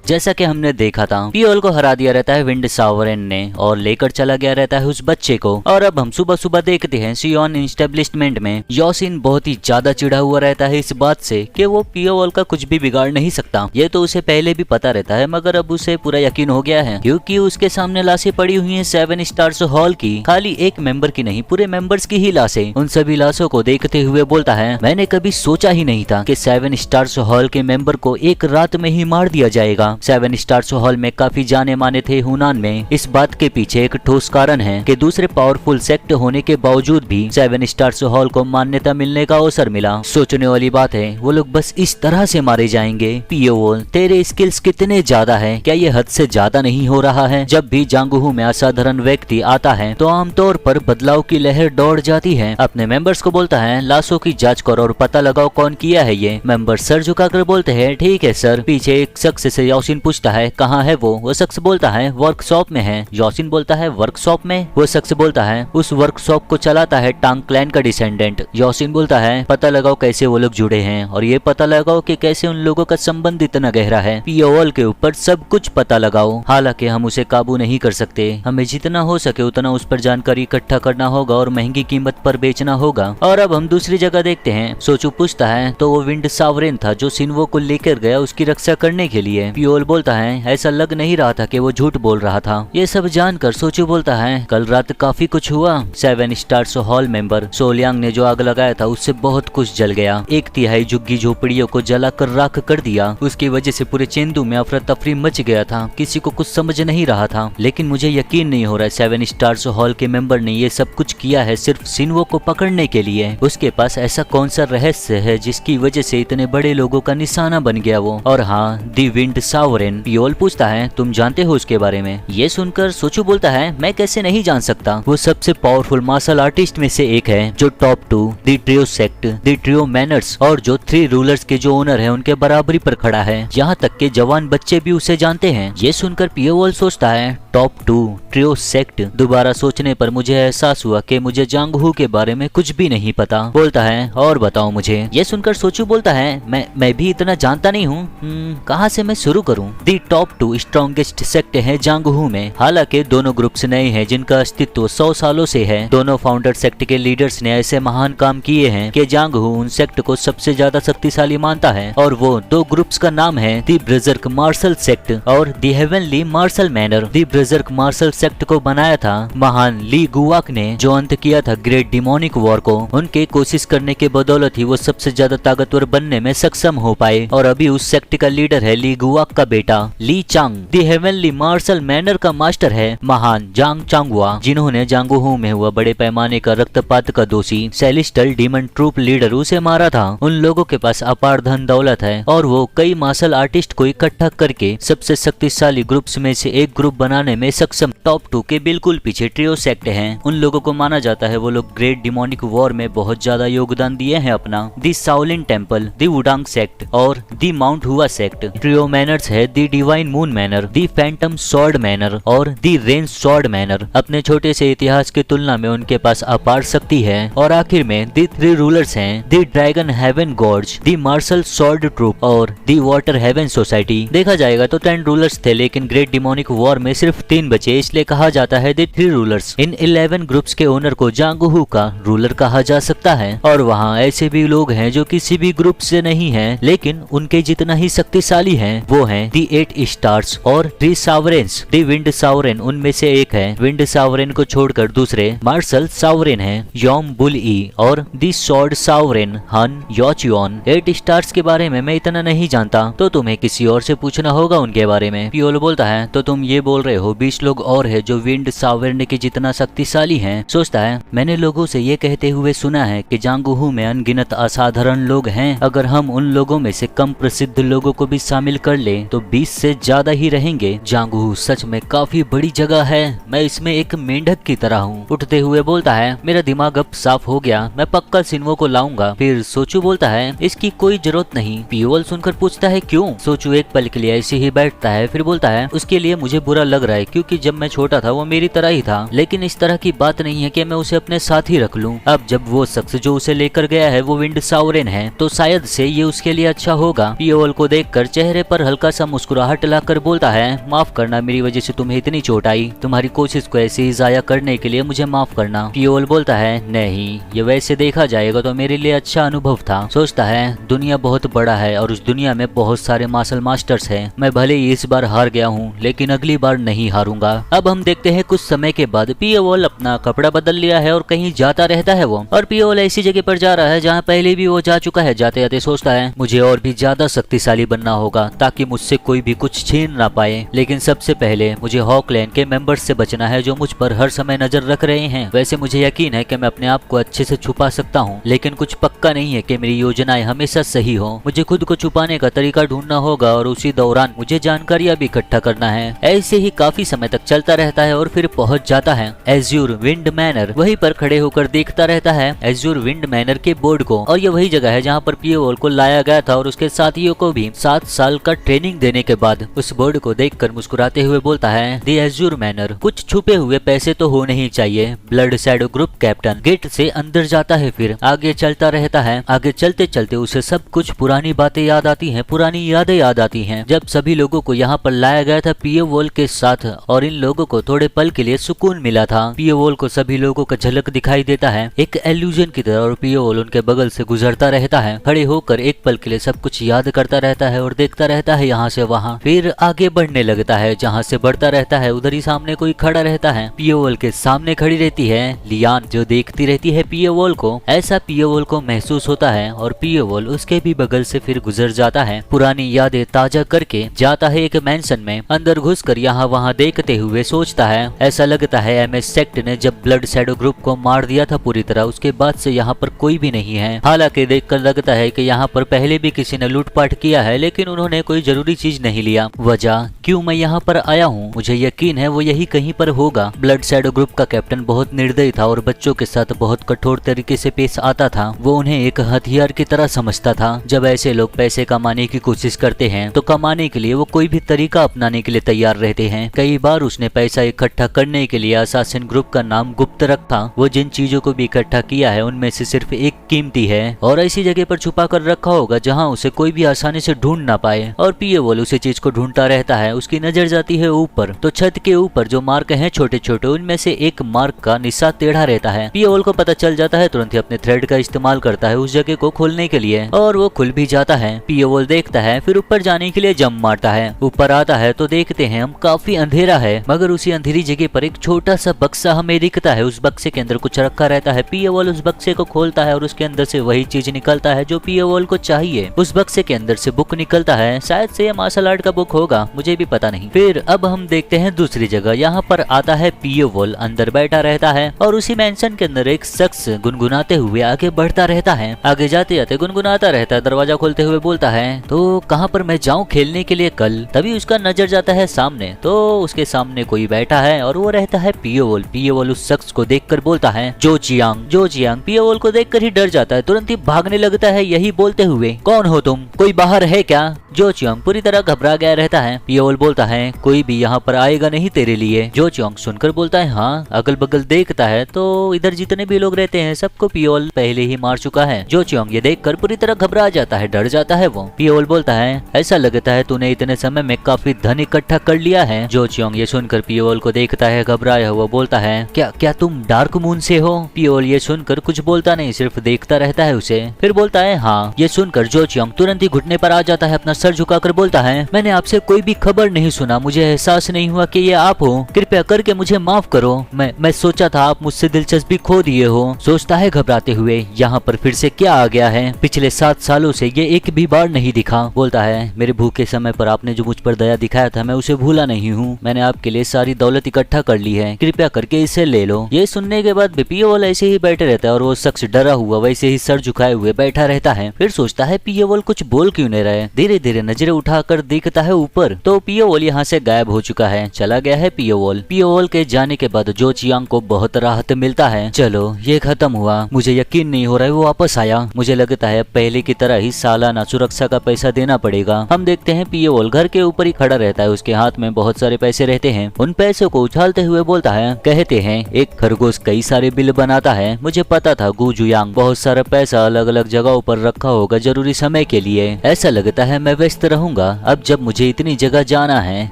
जैसा कि हमने देखा था पियोल को हरा दिया रहता है विंड सावरेन ने और लेकर चला गया रहता है उस बच्चे को। और अब हम सुबह सुबह देखते हैं सियोन एस्टेब्लिशमेंट में योशिन बहुत ही ज्यादा चिढ़ा हुआ रहता है इस बात से कि वो पियोल का कुछ भी बिगाड़ नहीं सकता। ये तो उसे पहले भी पता रहता है, मगर अब उसे पूरा यकीन हो गया है क्योंकि उसके सामने लाशें पड़ी हुई हैं 7 स्टार्स हॉल की। खाली एक मेंबर की नहीं, पूरे मेंबर्स की ही लाशें। उन सभी लाशों को देखते हुए बोलता है, मैंने कभी सोचा ही नहीं था कि 7 स्टार्स हॉल के मेंबर को एक रात में ही मार दिया जाएगा। 7 स्टार्स हॉल में काफी जाने माने थे हुनान में। इस बात के पीछे एक ठोस कारण है कि दूसरे पावरफुल सेक्ट होने के बावजूद भी 7 स्टार्स हॉल को मान्यता मिलने का अवसर मिला। सोचने वाली बात है, वो लोग बस इस तरह से मारे जाएंगे। पियोल, तेरे स्किल्स कितने ज्यादा है, क्या ये हद से ज्यादा नहीं हो रहा है? जब भी जांगहू में असाधारण व्यक्ति आता है तो आमतौर पर बदलाव की लहर दौड़ जाती है। अपने मेंबर्स को बोलता है, लाशों की जांच करो और पता लगाओ कौन किया है ये। मेंबर सर झुकाकर बोलते हैं, ठीक है सर। पीछे एक शख्स से योशिन पूछता है, कहाँ है वो शख्स बोलता है, वर्कशॉप में है। योशिन बोलता है, वर्कशॉप में? वो शख्स बोलता है, उस वर्कशॉप को चलाता है टांग क्लैन का डिसेंडेंट। योशिन बोलता है, पता लगाओ कैसे वो लोग जुड़े हैं और ये पता लगाओ कि कैसे उन लोगों का संबंध इतना गहरा है। पियोल के ऊपर सब कुछ पता लगाओ। हालांकि हम उसे काबू नहीं कर सकते, हमें जितना हो सके उतना उस पर जानकारी इकट्ठा करना होगा और महंगी कीमत पर बेचना होगा। और अब हम दूसरी जगह देखते हैं। सोचू पूछता है, तो वो विंड सावरेन था जो सिन्वो को लेकर गया उसकी रक्षा करने के लिए। पियोल बोलता है, ऐसा लग नहीं रहा था कि वो झूठ बोल रहा था। ये सब जानकर सोचू बोलता है, कल रात काफी कुछ हुआ। 7 स्टार्स हॉल मेंबर सोलियांग ने जो आग लगाया था उससे बहुत कुछ जल गया। 1/3 झुग्गी झोपड़ियों को जलाकर राख कर दिया। उसकी वजह से पूरे चेंदू में अफरा तफरी मच गया था। किसी को कुछ समझ नहीं रहा था, लेकिन मुझे यकीन नहीं हो रहा है 7 स्टार्स हॉल के मेंबर ने ये सब कुछ किया है सिर्फ सिन्वो को पकड़ने के लिए। उसके पास ऐसा कौन सा रहस्य है जिसकी वजह से इतने बड़े लोगों का निशाना बन गया वो? और हाँ, दी विंड सावरेन। पियोल पूछता है, तुम जानते हो उसके बारे में? ये सुनकर सोचू बोलता है, मैं कैसे नहीं जान सकता। वो सबसे पावरफुल मार्शल आर्टिस्ट में से एक है जो टॉप 2 दी ट्रियो सेक्ट, दी ट्रियो मैनर्स और जो 3 रूलर्स के जो ओनर है उनके बराबरी पर खड़ा है। यहाँ तक के जवान बच्चे भी उसे जानते हैं। ये सुनकर पियोल सोचता है, टॉप 2 ट्रियो सेक्ट। दोबारा सोचने पर मुझे एहसास हुआ कि मुझे जांगहू के बारे में कुछ भी नहीं पता। बोलता है, और बताओ मुझे। ये सुनकर सोचू बोलता है, मैं भी इतना जानता नहीं हूँ। कहाँ से मैं शुरू करूँ? दी टॉप 2 स्ट्रॉन्गेस्ट सेक्ट है जांगहू में। हालांकि दोनों ग्रुप्स नए हैं जिनका अस्तित्व 100 सालों से है। दोनों फाउंडर सेक्ट के लीडर्स ने ऐसे महान काम किए हैं कि जांगहू उन सेक्ट को सबसे ज्यादा शक्तिशाली मानता है। और वो 2 ग्रुप्स का नाम है दी ब्रजर्क मार्शल सेक्ट और दी हेवनली मार्शल मैनर। दी ब्रजर्क मार्शल सेक्ट को बनाया था महान ली गुआक ने, जो अंत किया था ग्रेट डिमोनिक वॉर को। उनके कोशिश करने के बदौलत ही वो सबसे ज्यादा ताकतवर बनने में सक्षम हो पाए। और अभी उस सेक्ट का लीडर है ली गुआक का बेटा ली चांग। दी हेवनली मार्शल मैनर का मास्टर है महान जांग चांगवा, जिन्होंने जांगहू में हुआ बड़े पैमाने का रक्तपात का दोषी सेलिस्टल डीमन ट्रूप लीडर उसे मारा था। उन लोगों के पास अपार धन दौलत है और वो कई मार्शल आर्टिस्ट को इकट्ठा करके सबसे शक्तिशाली ग्रुप्स में से एक ग्रुप बनाने में सक्षम। टॉप 2 के बिल्कुल पीछे ट्रियो सेक्ट हैं। उन लोगों को माना जाता है वो लोग ग्रेट डिमोनिक वॉर में बहुत ज्यादा योगदान दिए हैं अपना। दी साओलिन टेम्पल, दी वुडांग सेक्ट और दी माउंट हुआ सेक्ट। ट्रियो मैनर्स है दी डिवाइन मून मैनर, दी फैंटम सॉर्ड मैनर और दी रेन सॉर्ड मैनर। अपने छोटे से इतिहास की तुलना में उनके पास अपार शक्ति है। और आखिर में दी 3 रूलर्स हैं दी ड्रैगन हेवन गॉर्ज, दी मार्शल सॉर्ड ट्रूप और दी वाटर हेवन सोसाइटी। देखा जाएगा तो 10 रूलर्स थे, लेकिन ग्रेट डिमोनिक वॉर में सिर्फ 3 बचे, इसलिए कहा जाता है दी 3 रूलर्स। इन 11 ग्रुप्स के ओनर को जांगहू का रूलर कहा जा सकता है। और वहाँ ऐसे भी लोग हैं जो किसी भी ग्रुप से नहीं हैं, लेकिन उनके जितना ही शक्तिशाली हैं। वो हैं दी 8 स्टार्स और 3 सावरेन्स। दी विंड सावरेन उनमें से एक है। विंड सावरेन को छोड़कर दूसरे मार्शल सावरेन हैं योम बुल ई और दी सॉर्ड सावरेन हन योचियोन। 8 स्टार्स के बारे में मैं इतना नहीं जानता, तो तुम्हें किसी और से पूछना होगा उनके बारे में। पियोल बोलता है, तो तुम ये बोल रहे हो 20 लोग और है जो विंड सावरेन के जितना शक्तिशाली हैं? सोचता है, मैंने लोगों से ये कहते हुए सुना है कि जांगहू में अनगिनत असाधारण लोग हैं। अगर हम उन लोगों में से कम प्रसिद्ध लोगों को भी शामिल कर ले तो 20 से ज्यादा ही रहेंगे। जांगहू सच में काफी बड़ी जगह है, मैं इसमें एक मेंढक की तरह हूँ। उठते हुए बोलता है, मेरा दिमाग अब साफ हो गया, मैं पक्का सिन्वो को लाऊंगा। फिर सोचू बोलता है, इसकी कोई जरूरत नहीं। पियोल सुनकर पूछता है, क्यों? सोचू एक पल के लिए ऐसे ही बैठता है, फिर बोलता है, उसके लिए मुझे बुरा लग रहा है क्योंकि जब मैं छोटा था वो मेरी तरह ही था, लेकिन इस तरह की बात नहीं है कि मैं उसे अपने साथ ही रख लूं। अब जब वो शख्स जो उसे लेकर गया है वो विंड सावरेन है, तो शायद से ये उसके लिए अच्छा होगा। पियोल को देखकर चेहरे पर हल्का सा मुस्कुराहट लाकर बोलता है, माफ करना, मेरी वजह से तुम्हें इतनी चोट आई। तुम्हारी कोशिश को ऐसे ही जाया करने के लिए मुझे माफ करना। पियोल बोलता है, नहीं, ये वैसे देखा जाएगा तो मेरे लिए अच्छा अनुभव था। सोचता है दुनिया बहुत बड़ा है और उस दुनिया में बहुत सारे मार्शल मास्टर्स हैं। मैं भले ही इस बार हार गया हूँ लेकिन अगली बार नहीं हारूंगा। अब हम देखते हैं कुछ समय के बाद पियोल अपना कपड़ा बदल लिया है और कहीं जाता रहता है वो। और पियोल ऐसी जगह पर जा रहा है जहाँ पहले भी वो जा चुका है। जाते जाते सोचता है मुझे और भी ज्यादा शक्तिशाली बनना होगा ताकि मुझसे कोई भी कुछ छीन ना पाए। लेकिन सबसे पहले मुझे हॉकलैंड के मेंबर्स से बचना है जो मुझ पर हर समय नजर रख रहे हैं। वैसे मुझे यकीन है कि मैं अपने आप को अच्छे से छुपा सकता हूँ, लेकिन कुछ पक्का नहीं है कि मेरी योजनाएं हमेशा सही हो। मुझे खुद को छुपाने का तरीका ढूंढना होगा और उसी दौरान मुझे जानकारियां भी इकट्ठा करना है। ऐसे ही काफी समय तक चलता रहता है और फिर पहुंच जाता है एज्यूर विंड मैनर। वहीं पर खड़े होकर देखता रहता है एज्यूर विंड मैनर के बोर्ड को। और ये वही जगह है जहाँ पर पियोल को लाया गया था और उसके साथियों को भी 7 साल का ट्रेनिंग देने के बाद। उस बोर्ड को देखकर मुस्कुराते हुए बोलता है, दी एज्यूर मैनर, कुछ छुपे हुए पैसे तो होने ही चाहिए। Blood shadow group captain gate से अंदर जाता है, फिर आगे चलता रहता है। आगे चलते चलते उसे सब कुछ पुरानी बातें याद आती हैं, पुरानी यादें याद आती हैं जब सभी लोगों को यहाँ पर लाया गया था पियोल के साथ और इन लोगों को थोड़े पल के लिए सुकून मिला था। पियोल को सभी लोगों का झलक दिखाई देता है एक एल्यूजन की तरह और पियोल उनके बगल से गुजरता रहता है। खड़े होकर एक पल के लिए सब कुछ याद करता रहता है और देखता रहता है यहाँ से वहाँ। फिर आगे बढ़ने लगता है। जहाँ से बढ़ता रहता है उधर ही सामने कोई खड़ा रहता है। पियोल के सामने खड़ी रहती है लियान जो देखती रहती है पियोल को। ऐसा पियोल को महसूस होता है और पियोल उसके भी बगल से फिर गुजर जाता है। पुरानी यादें ताजा करके जाता है एक मैंशन में। अंदर घुसकर यहाँ वहाँ देखते हुए सोचता है ऐसा लगता है एमएस सेक्ट ने जब ब्लड शैडो ग्रुप को मार दिया था पूरी तरह उसके बाद से यहाँ पर कोई भी नहीं है। हालांकि देखकर लगता है कि यहाँ पर पहले भी किसी ने लूटपाट किया है लेकिन उन्होंने कोई जरूरी चीज नहीं लिया। वजह क्यों मैं यहाँ पर आया हूँ मुझे यकीन है वो यही कहीं पर होगा। ब्लड शैडो ग्रुप का कैप्टन बहुत निर्दयी था और बच्चों के साथ बहुत कठोर तरीके से पेश आता था। वो उन्हें एक हथियार की तरह समझता था। जब ऐसे लोग पैसे कमाने की कोशिश करते हैं तो कमाने के लिए वो कोई भी तरीका अपनाने के लिए तैयार रहते हैं। कई बार उसने पैसा इकट्ठा करने के लिए असासिन ग्रुप का नाम गुप्त रखा। वो जिन चीजों को भी इकट्ठा किया है उनमें से सिर्फ एक कीमती है और ऐसी जगह पर छुपा कर रखा होगा जहाँ उसे कोई भी आसानी से ढूंढ ना पाए। और पियोल उसी चीज को ढूंढता रहता है। उसकी नजर जाती है ऊपर तो छत के ऊपर जो मार्क हैं छोटे छोटे उनमें से एक मार्क का निशान टेढ़ा रहता है। पियोल को पता चल जाता है। तुरंत ही अपने थ्रेड का इस्तेमाल करता है उस जगह को खोलने के लिए और वो खुल भी जाता है। पियोल देखता है फिर ऊपर जाने के लिए जंप मारता है। ऊपर आता है तो देखते हैं हम काफी अंधेरा है मगर उसी अंधेरी जगह पर एक छोटा सा बक्सा हमें दिखता है। उस बक्से के अंदर कुछ रखा रहता है। पियोल उस बक्से को खोलता है और उसके अंदर से वही चीज निकलता है जो पियोल को चाहिए। उस बक्से के अंदर से बुक निकलता है। शायद से ये मार्शल आर्ट का बुक होगा, मुझे भी पता नहीं। फिर अब हम देखते हैं दूसरी जगह। यहाँ पर आता है पियोल अंदर बैठा रहता है और उसी मेंशन के अंदर एक शख्स गुनगुनाते हुए आगे बढ़ता रहता है। आगे जाते जाते गुनगुनाता रहता है। दरवाजा खोलते हुए बोलता है तो कहाँ पर मैं जाऊँ खेलने के लिए कल। तभी उसका नजर जाता है सामने तो उसके सामने कोई बैठा है और वो रहता है पियोल। पियोल उस शख्स को देखकर बोलता है जो चियांग। जो चियांग पियोल को देखकर ही डर जाता है। तुरंत ही भागने लगता है यही बोलते हुए कौन हो तुम, कोई बाहर है क्या। जो चियांग पूरी तरह घबरा गया रहता है। पियोल बोलता है कोई भी यहाँ पर आएगा नहीं तेरे लिए। जो चियांग सुनकर बोलता है हाँ। अगल बगल देखता है तो इधर जितने भी लोग रहते हैं सबको पियोल पहले ही मार चुका है। जो चियांग ये देखकर पूरी तरह घबरा जाता है, डर जाता है वो। पियोल बोलता है ऐसा लगता है तूने इतने समय में काफी धन इकट्ठा कर लिया है। जो चियांग ये सुनकर पियोल को देखता है घबराया हुआ, बोलता है क्या तुम डार्क मून से हो। पियोल ये सुनकर कुछ बोलता नहीं, सिर्फ देखता रहता है उसे। फिर बोलता है हाँ। ये सुनकर जो चियांग तुरंत ही घुटने पर आ जाता है, अपना सर झुकाकर बोलता है मैंने आपसे कोई भी खबर नहीं सुना, मुझे एहसास नहीं हुआ कि ये आप हो, कृपया करके मुझे माफ करो। मैं सोचा था आप मुझसे दिलचस्पी खो दिए हो। सोचता है घबराते हुए यहाँ पर फिर से क्या आ गया है, पिछले 7 सालों से ये एक भी बार नहीं दिखा। बोलता है मेरे भूखे समय पर आपने जो मुझ पर दया दिखाया था मैं उसे भूला नहीं हूँ। मैंने आपके लिए सारी दौलत इकट्ठा कर ली है, कृपया करके इसे ले लो। ये सुनने के बाद पियोल ऐसे ही बैठे रहता है और वो शख्स डरा हुआ वैसे ही सर झुकाए हुए बैठा रहता है। फिर सोचता है पियोल कुछ बोल क्यों नहीं रहे। धीरे धीरे नजरें उठाकर देखता है ऊपर तो पियोल यहाँ से गायब हो चुका है, चला गया है पियोल। पियोल के जाने के बाद जो चियांग को बहुत राहत मिलता है। चलो ये खत्म हुआ, मुझे यकीन नहीं हो रहा है वो वापस आया। मुझे लगता है पहले की तरह ही सालाना सुरक्षा का पैसा देना पड़ेगा। हम देखते हैं पियोल घर के ऊपर ही खड़ा रहता है, उसके हाथ में बहुत सारे पैसे रहते हैं। उन पैसों को उछालते हुए बोलता है कहते हैं एक खरगोश कई सारे बिल बनाता है, मुझे पता था गु जुयांग बहुत सारा पैसा अलग अलग जगहों पर रखा होगा जरूरी समय के लिए। ऐसा लगता है मैं व्यस्त रहूंगा अब जब मुझे इतनी जगह जाना है।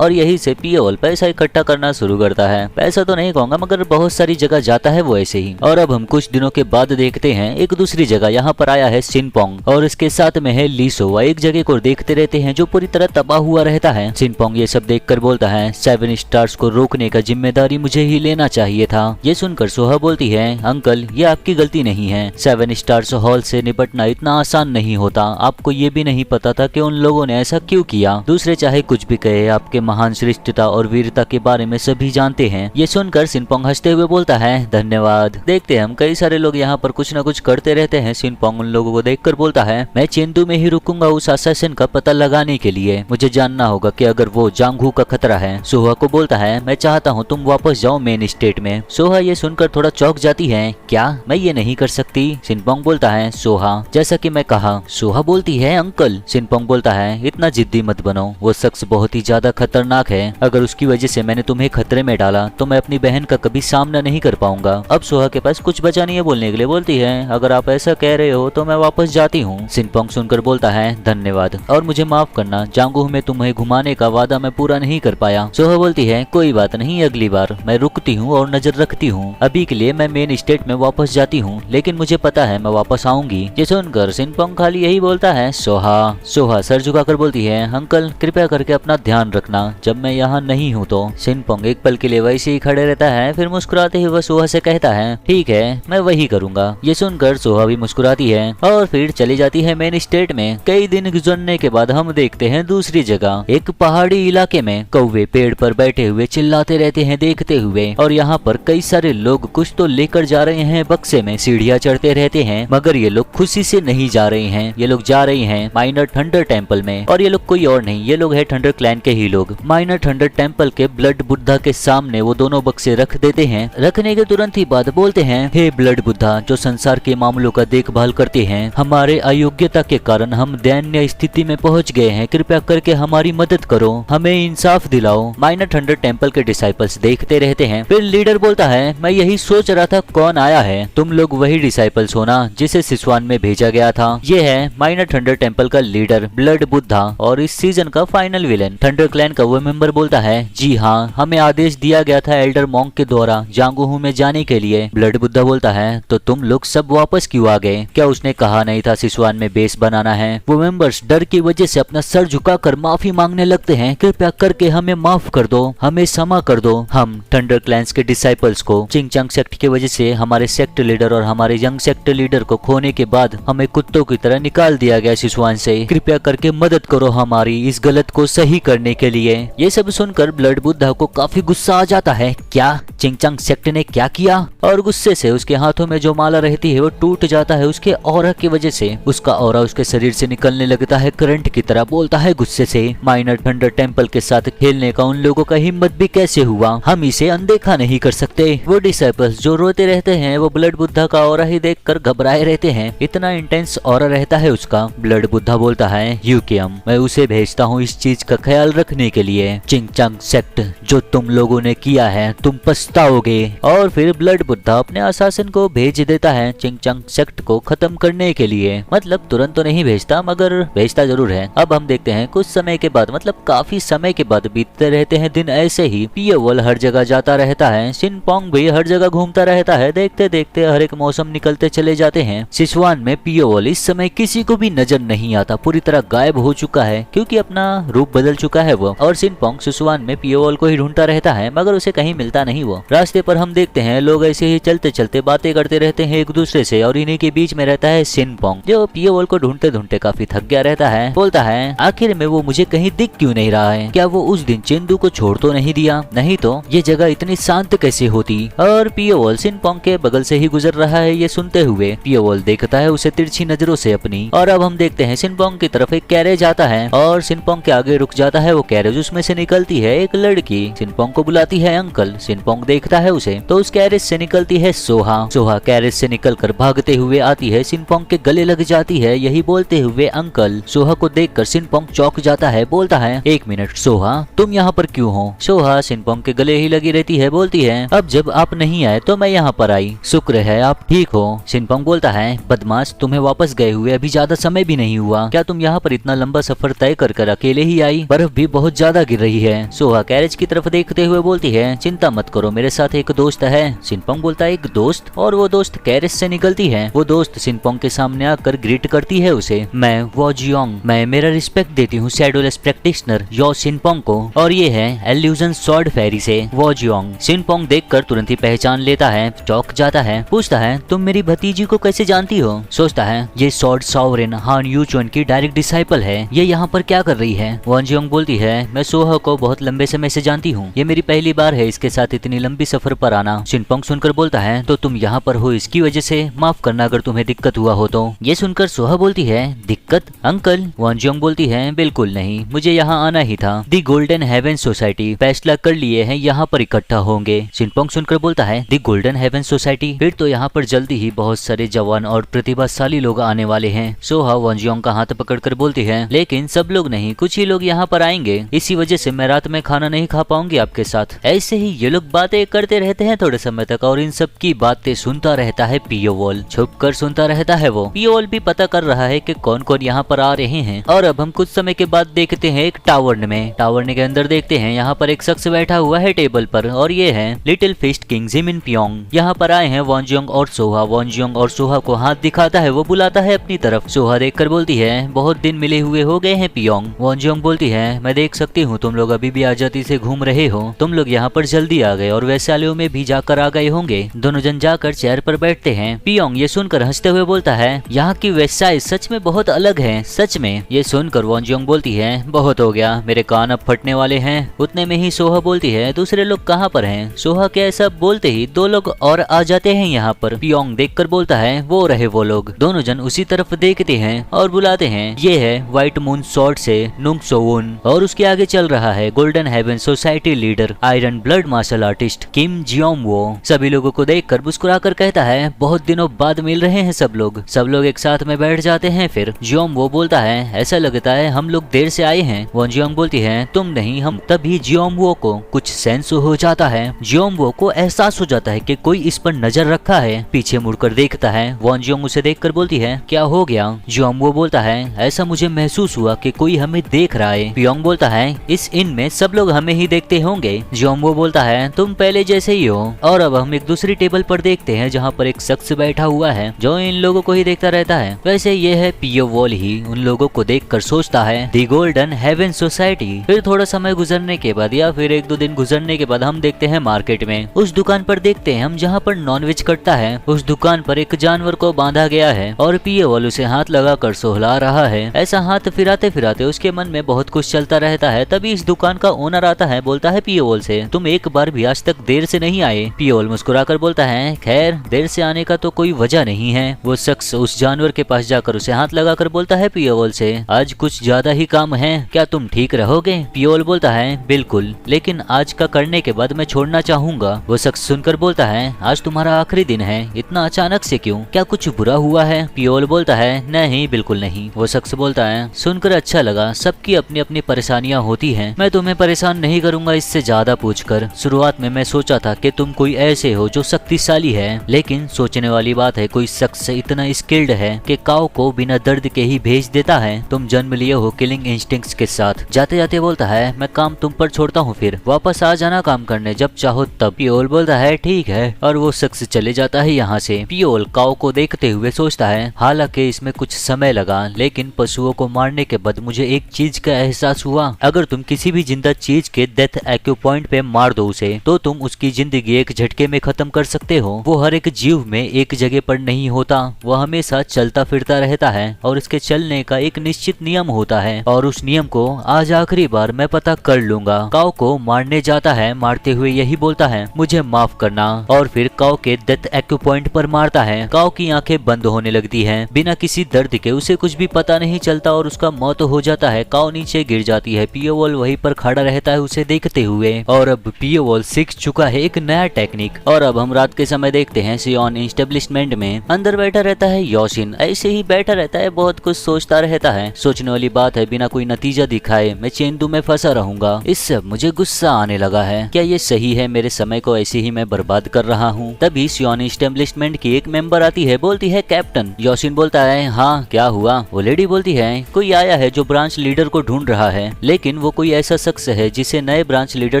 और यही से पियोल पैसा इकट्ठा करना शुरू करता है। पैसा तो नहीं कहूंगा मगर बहुत सारी जगह जाता है वो ऐसे ही। और अब हम कुछ दिनों के बाद देखते हैं एक दूसरी जगह यहाँ पर आया है सिनपोंग और इसके साथ में है लीसो। एक जगह को देखते रहते हैं जो पूरी तरह तबाह हुआ रहता है। सिनपोंग ये सब देखकर बोलता है 7 स्टार्स को रोकने का जिम्मेदारी मुझे ही लेना चाहिए था। ये सुनकर सोहा बोलती है अंकल ये आपकी गलती नहीं है। 7 स्टार्स हॉल से निपटना इतना आसान नहीं होता। आपको ये भी नहीं पता था कि उन लोगों ने ऐसा क्यों किया। दूसरे चाहे कुछ भी कहे आपके महान श्रेष्ठता और वीरता के बारे में सभी जानते हैं। ये सुनकर सिनपोंग हंसते हुए बोलता है धन्यवाद। देखते हैं हम कई सारे लोग यहाँ पर कुछ न कुछ करते रहते हैं। सिनपोंग उन लोगों को देखकर बोलता है मैं चेंदू में ही रुकूंगा उस असैसिन का पता लगाने के लिए। मुझे जानना होगा कि अगर वो जांगहू का खतरा है। सोहा को बोलता है मैं चाहता हूँ तुम वापस जाओ मेन स्टेट में। सोहा ये सुनकर थोड़ा चौंक जाती है क्या मैं ये नहीं कर सकती। सिनपोंग बोलता है सोहा जैसा कि मैं कहा। सोहा बोलती है अंकल। सिनपोंग बोलता है इतना जिद्दी मत बनो। वो शख्स बहुत ही ज्यादा खतरनाक है। अगर उसकी वजह से मैंने तुम्हें खतरे में डाला तो मैं अपनी बहन का कभी सामना नहीं कर पाऊंगा। अब सोहा के पास कुछ बचा नहीं है बोलने के लिए। बोलती है अगर आप ऐसा कह रहे हो तो मैं वापस जाती हूँ। सिनपोंग सुनकर बोलता है धन्यवाद और मुझे माफ करना जांगहू में तुम्हें घुमाने का वादा मैं पूरा नहीं कर पाया। सोहा बोलती है कोई बात नहीं अगली बार मैं रुकती हूँ और नजर रखती हूँ। अभी के लिए मैं मेन स्टेट में वापस जाती हूँ लेकिन मुझे पता है मैं वापस आऊंगी। ये सुनकर सिनपोंग खाली यही बोलता है सोहा। सोहा सर झुकाकर बोलती है अंकल कृपया करके अपना ध्यान रखना जब मैं यहाँ नहीं हूँ तो। सिनपोंग एक पल के लिए वैसे ही खड़े रहता है फिर मुस्कुराते हुए सोहा से कहता है ठीक है मैं वही करूंगा। ये सुनकर सोहा भी मुस्कुराती है और फिर चली जाती है मेन स्टेट में। कई दिन गुजरने के बाद हम देखते हैं दूसरी जगह एक पहाड़ी इलाके में कौवे पेड़ पर बैठे हुए चिल्लाते रहते हैं देखते हुए। और यहाँ पर कई सारे लोग कुछ तो लेकर जा रहे हैं बक्से में। सीढ़ियाँ चढ़ते रहते हैं मगर ये लोग खुशी से नहीं जा रहे हैं। ये लोग जा रहे हैं माइनर थंडर टेम्पल में। और ये लोग कोई और नहीं ये लोग है थंडर क्लैन के ही लोग। माइनर थंडर टेम्पल के ब्लड बुद्धा के सामने वो दोनों बक्से रख देते हैं। रखने के तुरंत ही बाद बोलते हैं हे ब्लड बुद्धा जो संसार के मामलों का देखभाल करते हैं हमारे अयोग्यता के कारण हम दयनीय स्थिति में पहुंच गए हैं। कृपया करके हमारी मदद करो हमें इंसाफ दिलाओ। माइनर थंडर टेम्पल के डिसाइपल्स देखते रहते हैं। फिर लीडर बोलता है मैं यही सोच रहा था कौन आया है। तुम लोग वही डिसाइपल्स हो ना जिसे सिसवान में भेजा गया था। ये है माइनर थंडर टेम्पल का लीडर ब्लड बुद्धा और इस सीजन का फाइनल विलेन। थंडर क्लैन का वो मेंबर बोलता है जी हाँ हमें आदेश दिया गया था एल्डर मॉन्क के द्वारा जांगहू में जाने के लिए। ब्लड बुद्धा बोलता है तो तुम लोग सब वापस क्यों आ गए। क्या उसने कहा नहीं था सिसवान में बेस बनाना है। वो मेंबर्स डर की वजह से अपना सर झुकाकर माफी मांगने लगते हैं कृपया करके हमें माफ कर दो हमें क्षमा कर दो। हम थंडर क्लैंस के डिसाइपल्स को चिंगचांग सेक्ट की वजह से हमारे सेक्ट लीडर और हमारे यंग सेक्ट लीडर को खोने के बाद हमें कुत्तों की तरह निकाल दिया गया सिसवान से। कृपया करके मदद करो हमारी इस गलत को सही करने के लिए। ये सब सुनकर ब्लड बुद्धा को काफी गुस्सा आ जाता है क्या चिंगचांग सेक्ट ने क्या किया। और गुस्से से उसके हाथों में जो माला रहती है वो टूट जाता है उसके ऑरा की वजह से। उसका ऑरा उसके शरीर से निकलने लगता है करंट की तरह। बोलता है गुस्से से माइनर थंडर टेम्पल के साथ खेलने का उन लोगों का हिम्मत भी कैसे हुआ। हम इसे अनदेखा नहीं कर सकते। वो डिसाइपल्स जो रोते रहते हैं वो ब्लड बुद्धा का ऑरा ही देखकर घबराए रहते हैं। इतना इंटेंस ऑरा रहता है उसका। ब्लड बुद्धा बोलता है यूकियम मैं उसे भेजता हूँ इस चीज का ख्याल रखने के लिए। चिंगचांग सेक्ट जो तुम लोगों ने किया है तुम पछताओगे। और फिर ब्लड बुद्धा अपने असासिन को भेज देता है चिंगचांग सेक्ट को खत्म करने के लिए। मतलब तुरंत तो नहीं भेजता मगर भेजता जरूर है। अब हम देखते हैं कुछ समय के बाद मतलब काफी समय के बाद बीतते रहते हैं दिन। ऐसे ही पियोवल हर जगह जाता रहता है। सिनपोंग भी हर जगह घूमता रहता है। देखते देखते हर एक मौसम निकलते चले जाते हैं। सिसवान में पियोवल इस समय किसी को भी नजर नहीं आता। पूरी तरह गायब हो चुका है क्योंकि अपना रूप बदल चुका है वो। और सिनपोंग सिसवान में पियोवल को ही ढूंढता रहता है मगर उसे कहीं मिलता नहीं वो। रास्ते पर हम देखते हैं लोग ऐसे ही चलते चलते बातें करते रहते हैं एक दूसरे से। और इन्हीं के बीच में रहता है सिनपोंग जो पियोवल को ढूंढते ढूंढते काफी थक गया रहता है। बोलता है आखिर में वो मुझे कहीं दिख क्यों नहीं रहा है। क्या वो उस दिन चेंदू को छोड़ तो नहीं दिया। नहीं तो ये जगह इतनी शांत कैसे होती। और पियोवल सिनपोंग के बगल से ही गुजर रहा है। ये सुनते हुए पियोवल देखता है उसे तिरछी नजरों से अपनी। और अब हम देखते हैं सिनपोंग की तरफ एक कैरेज आता है और सिनपोंग के आगे रुक जाता है वो कैरेज। उसमें से निकलती है एक लड़की। सिनपोंग को बुलाती है अंकल। सिनपोंग देखता है उसे तो उस कैरेज से निकलती है सोहा। सोहा कैरेज से निकलकर भागते हुए आती है सिनपोंग के गले लग जाती है यही बोलते हुए अंकल। सोहा को देखकर सिनपोंग चौंक जाता है। बोलता है एक मिनट सोहा तुम यहाँ पर क्यों हो। सोहा सिनपोंग के गले ही लगी रहती है। बोलती है अब जब आप नहीं आए तो मैं यहाँ पर आई। शुक्र है आप ठीक हो। सिनपोंग बोलता है बदमाश तुम्हें वापस गए हुए अभी ज्यादा समय भी नहीं हुआ। क्या तुम यहाँ पर इतना लंबा सफर तय कर अकेले ही आई, बर्फ भी बहुत ज्यादा गिर रही है। सोहा कैरेज की तरफ देखते हुए बोलती है, चिंता मत करो, मेरे साथ एक दोस्त है। सिनपोंग बोलता है, एक दोस्त? और वो दोस्त कैरेज से निकलती है। वो दोस्त सिनपोंग के सामने आकर ग्रीट करती है उसे, मैं वो जियोंग, मैं मेरा रिस्पेक्ट देती हूँ शैडोलेस प्रैक्टिशनर यो सिनपोंग को, और ये है एल्यूजन स्वॉर्ड फेरी से वो जियोंग। सिनपोंग देखकर तुरंत ही पहचान लेता है, चौंक जाता है, पूछता है, तुम मेरी भतीजी को कैसे जानती हो? सोचता है ये स्वॉर्ड सॉवरेन हान यूचुन की डायरेक्ट डिसाइपल है, ये यहाँ पर क्या कर रही है? वॉन जियोंग बोलती है, मैं सोहा को बहुत लंबे समय से जानती हूँ, ये मेरी पहली बार है इसके साथ इतनी लंबी सफर पर आना। सिनपोंग सुनकर बोलता है, तो तुम यहाँ पर हो इसकी वजह से, माफ करना अगर तुम्हें दिक्कत हुआ हो तो। ये सुनकर सोहा बोलती है, दिक्कत अंकल? वॉन जियोंग बोलती है, बिल्कुल नहीं, मुझे यहाँ आना ही था। दी गोल्डन हेवन सोसाइटी फैसला कर लिए है यहाँ पर इकट्ठा होंगे। सिनपोंग सुनकर बोलता है, दी गोल्डन हेवन सोसाइटी, फिर तो यहाँ पर जल्दी ही बहुत सारे जवान और प्रतिभाशाली लोग आने वाले हैं। सोहा वॉन जियोंग का हाथ पकड़कर बोलती है, लेकिन सब लोग नहीं, कुछ ही लोग यहाँ पर आएंगे, इसी वजह से मैं रात में खाना नहीं खा पाऊंगी आपके साथ। ऐसे ही ये लोग बातें करते रहते हैं थोड़े समय तक, और इन सब की बातें सुनता रहता है पियोवॉल, छुप कर सुनता रहता है वो। पियोवॉल भी पता कर रहा है कि कौन कौन यहाँ पर आ रहे हैं। और अब हम कुछ समय के बाद देखते हैं एक टावर्न में। टावर्न के अंदर देखते हैं यहाँ पर एक शख्स बैठा हुआ है टेबल पर, और ये है little fist king Jimin Piyong. यहाँ पर आए हैं वॉन जियोंग और सोहा। वॉन जियोंग और सोहा को हाथ दिखाता है, वो बुलाता है अपनी तरफ। सोहा देखकर बोलती है, बहुत दिन मिले हुए हो गए हैं पियोंग। वॉन जियोंग बोलती है, मैं देख सकती हूँ तुम लोग अभी भी आजादी से घूम रहे हो, तुम लोग यहाँ पर जल्दी आ गए और वैशालियों में भी जाकर आ गए होंगे। दोनों जन जाकर चेयर पर बैठते हैं। पियोंग ये सुनकर हंसते हुए बोलता है, यहाँ की वेबसाइट सच में बहुत अलग है, सच में। ये सुनकर वॉन जियोंग बोलती है, बहुत हो गया, मेरे कान अब फटने वाले हैं। उतने में ही सोहा बोलती है, दूसरे लोग कहाँ पर हैं? सोहा के ऐसा बोलते ही दो लोग और आ जाते हैं यहाँ पर। पियोंग देखकर बोलता है, वो रहे वो लोग। दोनों जन उसी तरफ देखते हैं और बुलाते हैं, ये है व्हाइट मून स्वॉर्ड से नुंग सोवुन, और उसके आगे चल रहा है golden heaven society leader iron blood martial artist Kim Jeong वो। सभी लोगों को देखकर मुस्कुराकर कहता है, बहुत दिनों बाद मिल रहे हैं सब लोग। सब लोग एक साथ में बैठ जाते हैं। फिर जियोंग वो बोलता है, ऐसा लगता है हम लोग देर से आए हैं। वॉन जियोंग बोलती है, तुम नहीं हम। तभी जियोंग वो को कुछ सेंस हो जाता है। जियोंग वो को एहसास हो जाता है कि कोई इस पर नजर रखा है। पीछे मुड़कर देखता है। वॉन जियोंग उसे देखकर बोलती है, क्या हो गया? जियोंग वो बोलता है, ऐसा मुझे महसूस हुआ कि कोई हमें देख रहा है। पियोंग बोलता है, इस इन में सब लोग हमें ही देखते होंगे। जियोंग वो बोलता है, तुम पहले जैसे ही हो। और अब हम एक दूसरी टेबल पर देखते हैं जहाँ पर एक शख्स बैठा हुआ है जो इन लोगों को ही देखता रहता है। वैसे ये है पियोवॉल ही। उन लोगों को देखकर सोचता है, दी गोल्डन हेवन सोसाइटी। फिर थोड़ा समय गुजरने के बाद या फिर एक दो दिन गुजरने के बाद हम देखते हैं मार्केट में। उस दुकान पर देखते हैं हम जहाँ पर नॉनवेज कटता है। उस दुकान पर एक जानवर को बांधा गया है और पियोवॉल उसे हाथ लगाकर सोहला रहा है। ऐसा हाथ फिराते फिराते उसके मन में बहुत कुछ चलता रहता है। तभी इस दुकान का ओनर आता है, बोलता है पियोवॉल से, तुम एक बार भी आज तक देर से नहीं आए। पियोवॉल मुस्कुराकर बोलता है, खैर देर से आने का तो कोई वजह नहीं है। वो शख्स उस जानवर के पास जाकर उसे हाथ लगाकर बोलता है पियोवॉल से, आज कुछ ज्यादा ही काम है, क्या तुम ठीक रहोगे? पियोवॉल बोलता है, बिल्कुल, लेकिन आज का करने के बाद मैं छोड़ना चाहूंगा। वो शख्स सुनकर बोलता है, आज तुम्हारा आखिरी दिन है, इतना अचानक से क्यों? क्या कुछ बुरा हुआ है? पियोवॉल बोलता है, नहीं बिल्कुल नहीं। वो शख्स बोलता है, सुनकर अच्छा लगा, सबकी अपनी अपनी परेशानियां होती हैं, मैं तुम्हें परेशान नहीं करूंगा इससे ज्यादा पूछकर। शुरुआत में मैं सोचा था कि तुम कोई ऐसे हो जो शक्तिशाली है, लेकिन सोचने वाली बात है कोई शख्स इतना स्किल्ड है कि काऊ को बिना दर्द के ही भेज देता है। तुम जन्म लिए हो किलिंग इंस्टिंक्ट्स के साथ। जाते जाते बोलता है, मैं काम तुम पर छोड़ता हूँ, फिर वापस आ जाना काम करने जब चाहो तब। पियोवॉल बोलता है, ठीक है, और वो शख्स चले जाता है यहाँ से। पियोवॉल काऊ को देखते हुए सोचता है, हालांकि इसमें कुछ समय लगा, लेकिन पशुओं को मारने के बाद मुझे एक चीज का एहसास हुआ, अगर तुम किसी भी जिंदा चीज के डेथ एक्यू पॉइंट पे मार दो उसे, तो तुम उसकी जिंदगी एक झटके में खत्म कर सकते हो। वो हर एक जीव में एक जगह पर नहीं होता, वो हमेशा चलता फिरता रहता है और इसके चलने का एक निश्चित नियम होता है, और उस नियम को आज आखिरी बार मैं पता कर लूंगा। काऊ को मारने जाता है, मारते हुए यही बोलता है, मुझे माफ करना, और फिर काऊ के डेथ एक्यू पॉइंट पर मारता है। काऊ की आंखें बंद होने लगती हैं, बिना किसी दर्द के, उसे कुछ भी पता नहीं चलता और उसका मौत हो जाता है। काऊ नीचे गिर जाती है। पियोवॉल वहीं पर खड़ा रहता है उसे देखते हुए, और अब पियोवॉल सीख चुका है एक नया टेक्निक। और अब हम रात के समय देखते हैं सियोन एस्टेब्लिशमेंट में अंदर बैठा रहता है योशिन। ऐसे ही बैठा रहता है, बहुत कुछ सोचता रहता है। सोचने वाली बात है, बिना कोई नतीजा दिखाए मैं चेंदू में फंसा रहूंगा। इससे मुझे गुस्सा आने लगा है, क्या ये सही है? मेरे समय को ऐसे ही मैं बर्बाद कर रहा हूँ। तभी सियोन एस्टेब्लिशमेंट की एक मेंबर आती है, बोलती है, कैप्टन। योशिन बोलता है, हाँ क्या हुआ? वो लेडी बोलती है, कोई आया है जो ब्रांच लीडर को ढूंढ रहा है, लेकिन वो कोई ऐसा शख्स है जिसे नए ब्रांच लीडर